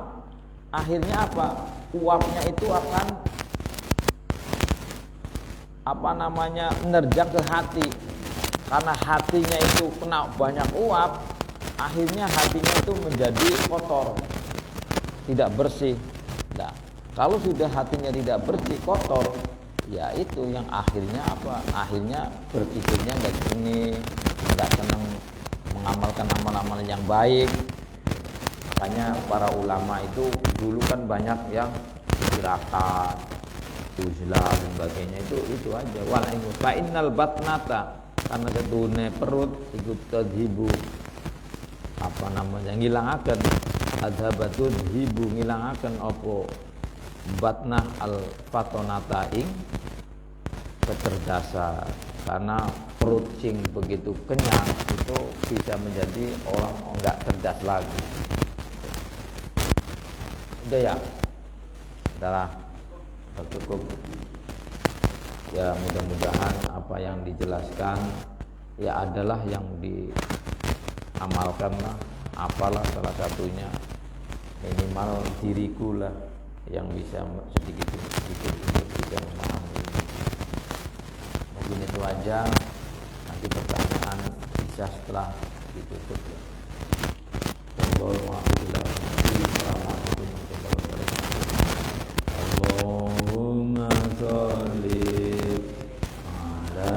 akhirnya apa? Uapnya itu akan menerjang ke hati. Karena hatinya itu kena banyak uap, akhirnya hatinya itu menjadi kotor, tidak bersih. Nah, kalau sudah hatinya tidak bersih, kotor, ya itu yang akhirnya apa? Akhirnya berpikirnya nggak jernih, nggak senang mengamalkan amalan-amalan yang baik. Makanya para ulama itu dulu kan banyak yang tirakat, uzlah dan sebagainya, itu aja. Wal ilmu fa innal batnata, karena setune perut ikut tadhibu ngilangaken adhabatun hibu ngilangaken apa batnah al fatonata ing kecerdasan. Karena perut sing begitu kenyang itu bisa menjadi orang enggak cerdas lagi. Udah ya, adalah cukup. Ya mudah-mudahan apa yang dijelaskan ya adalah yang diamalkan lah. Apalah salah satunya, minimal diriku lah yang bisa sedikit untuk bisa memahami. Mungkin itu aja. Nanti pertanyaan bisa setelah ditutup. Allahumma sholli ala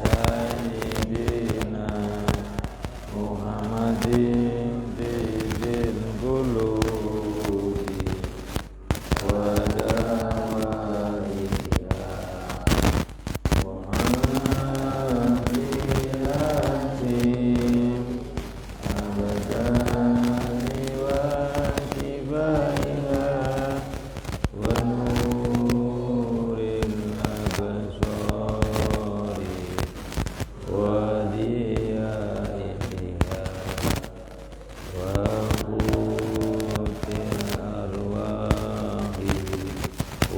sayyidina Muhammadin fil qulubi wa dawaiha wa afiyatin abadani wa shifaiha wa nuril absari wa diyaiha wa qutil arwahi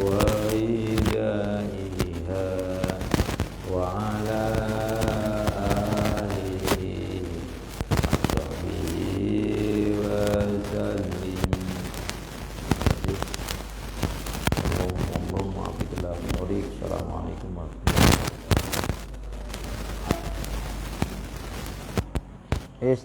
wa idaiha wa ala alihi washabihi wa sallim. Allahumma afiqillah murik. Assalamualaikum warahmatullahi wabarakatuh.